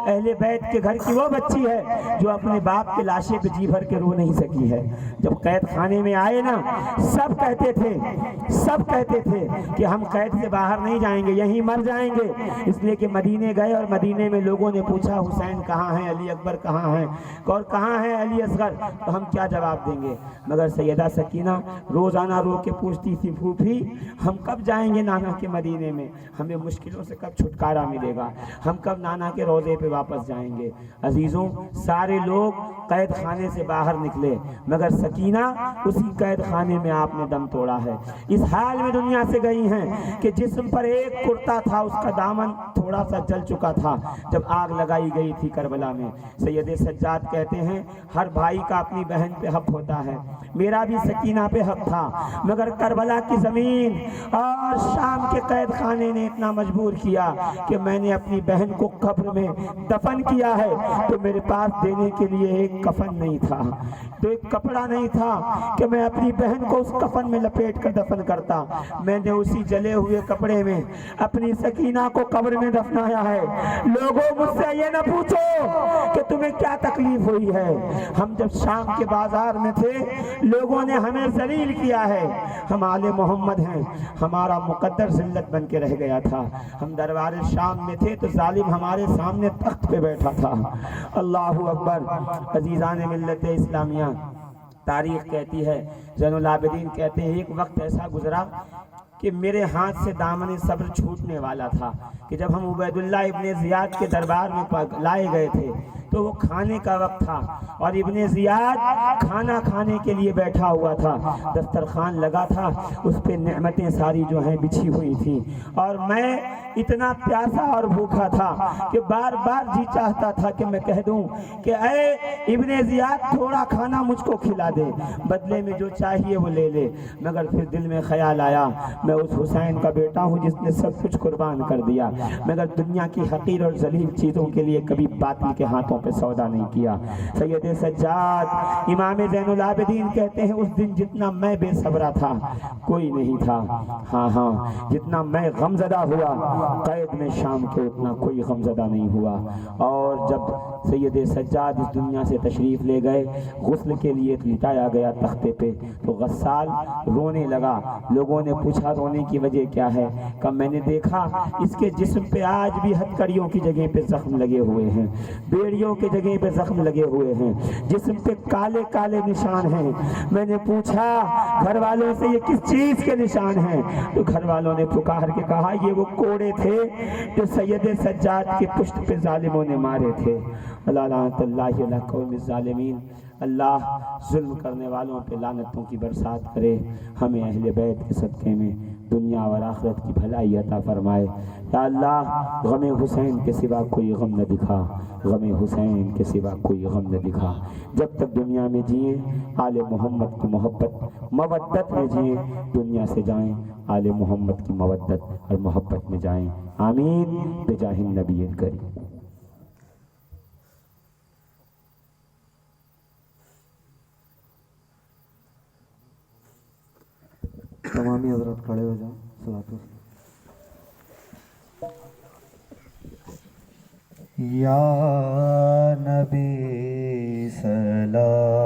اہل بیت کے گھر کی وہ بچی ہے جو اپنے باپ کے لاشے پہ جی بھر کے رو نہیں سکی ہے۔ جب قید خانے میں آئے نا سب کہتے تھے کہ ہم قید سے باہر نہیں جائیں گے، یہیں مر جائیں گے، اس لیے کہ مدینے گئے اور مدینے میں لوگوں نے پوچھا حسین کہاں ہیں، علی اکبر کہاں ہیں اور کہاں ہے علی اصغر، تو ہم کیا جواب دیں گے؟ مگر سیدہ سکینہ روزانہ رو کے پوچھتی تھی پھوپھی ہم کب جائیں گے نانا کے مدینے میں، ہمیں مشکلوں سے کب چھٹکارا ملے گا، ہم کب نانا کے روضے پہ واپس جائیں گے۔ عزیزوں سارے لوگ قید خانے سے باہر نکلے مگر سکینہ اسی قید خانے میں آپ نے دم توڑا ہے، اس حال میں دنیا سے گئی ہیں کہ جسم پر ایک کرتا تھا اس کا دامن تھوڑا سا جل چکا تھا جب آگ لگائی گئی تھی کربلا میں۔ سید سجاد کہتے ہیں ہر بھائی کا اپنی بہن پہ حق ہوتا ہے، میرا بھی سکینہ پہ حق تھا، مگر کربلا کی زمین اور شام کے قید خانے نے اتنا مجبور کیا کہ میں نے اپنی بہن کو قبر میں دفن کیا ہے تو میرے پاس دینے کے لیے ایک کفن نہیں تھا، تو ایک کپڑا نہیں تھا کہ میں اپنی بہن کو اس کفن میں لپیٹ کر دفن کرتا، میں نے اسی جلے ہوئے کپڑے میں اپنی سکینہ کو قبر میں دفنایا ہے۔ لوگوں مجھ سے یہ نہ پوچھو کہ تمہیں کیا تکلیف ہوئی ہے، ہم جب شام کے بازار میں تھے لوگوں نے ہمیں ذلیل کیا ہے، ہم آل محمد ہیں، ہمارا مقدر ذلت بن کے رہ گیا تھا، ہم دربار شام میں تھے تو ظالم ہمارے سامنے تخت پہ بیٹھا تھا۔ اللہ اکبر۔ عزیزان ملت اسلامیہ، تاریخ کہتی ہے، زین العابدین کہتے ہیں ایک وقت ایسا گزرا کہ میرے ہاتھ سے دامن صبر چھوٹنے والا تھا کہ جب ہم عبید اللہ ابن زیاد کے دربار میں لائے گئے تھے تو وہ کھانے کا وقت تھا اور ابن زیاد کھانا کھانے کے لیے بیٹھا ہوا تھا، دسترخوان لگا تھا، اس پہ نعمتیں ساری جو ہیں بچھی ہوئی تھیں اور میں اتنا پیاسا اور بھوکا تھا کہ بار بار جی چاہتا تھا کہ میں کہہ دوں کہ اے ابن زیاد تھوڑا کھانا مجھ کو کھلا دے، بدلے میں جو چاہیے وہ لے لے، مگر پھر دل میں خیال آیا میں اس حسین کا بیٹا ہوں جس نے سب کچھ قربان کر دیا، مگر دنیا کی حقیر اور ذلیل چیزوں کے لیے کبھی باطل کے ہاتھوں پہ سودا نہیں کیا۔ سید سجاد امام زین العابدین کہتے ہیں اس دن جتنا میں بے صبرا تھا کوئی نہیں تھا، ہاں جتنا میں غمزدہ ہوا قید میں شام کے اتنا کوئی غمزدہ نہیں ہوا۔ اور جب سید سجاد اس دنیا سے تشریف لے گئے، غسل کے لیے لٹایا گیا تختے پہ تو غسال رونے لگا، لوگوں نے پوچھا رونے کی وجہ کیا ہے، کہ میں نے دیکھا اس کے جسم پہ آج بھی ہتکڑیوں کی جگہ پہ زخم لگے ہوئے ہیں، بیڑیوں کے جگہ پہ زخم لگے ہوئے ہیں، جسم پہ کالے کالے نشان ہیں۔ میں نے پوچھا گھر والوں سے یہ کس چیز کے نشان ہیں، تو گھر والوں نے پکار کے کہا یہ وہ کوڑے تھے جو سید سجاد کی پشت پہ ظالموں نے مارے تھے۔ اللہ لعنت اللہ علی قوم الظالمین۔ اللہ ظلم کرنے والوں پہ لعنتوں کی برسات کرے، ہمیں اہل بیت کے صدقے میں دنیا اور آخرت کی بھلائی عطا فرمائے۔ یا اللہ غم حسین کے سوا کوئی غم نہ دکھا، غم حسین کے سوا کوئی غم نہ دکھا، جب تک دنیا میں جئیں آل محمد کی محبت مودت میں جئیں، دنیا سے جائیں آل محمد کی مودت اور محبت میں جائیں، آمین بجاہ النبی الکریم۔ تمامی حضرات کھڑے ہو جائیں. صلوات و یا نبی سلام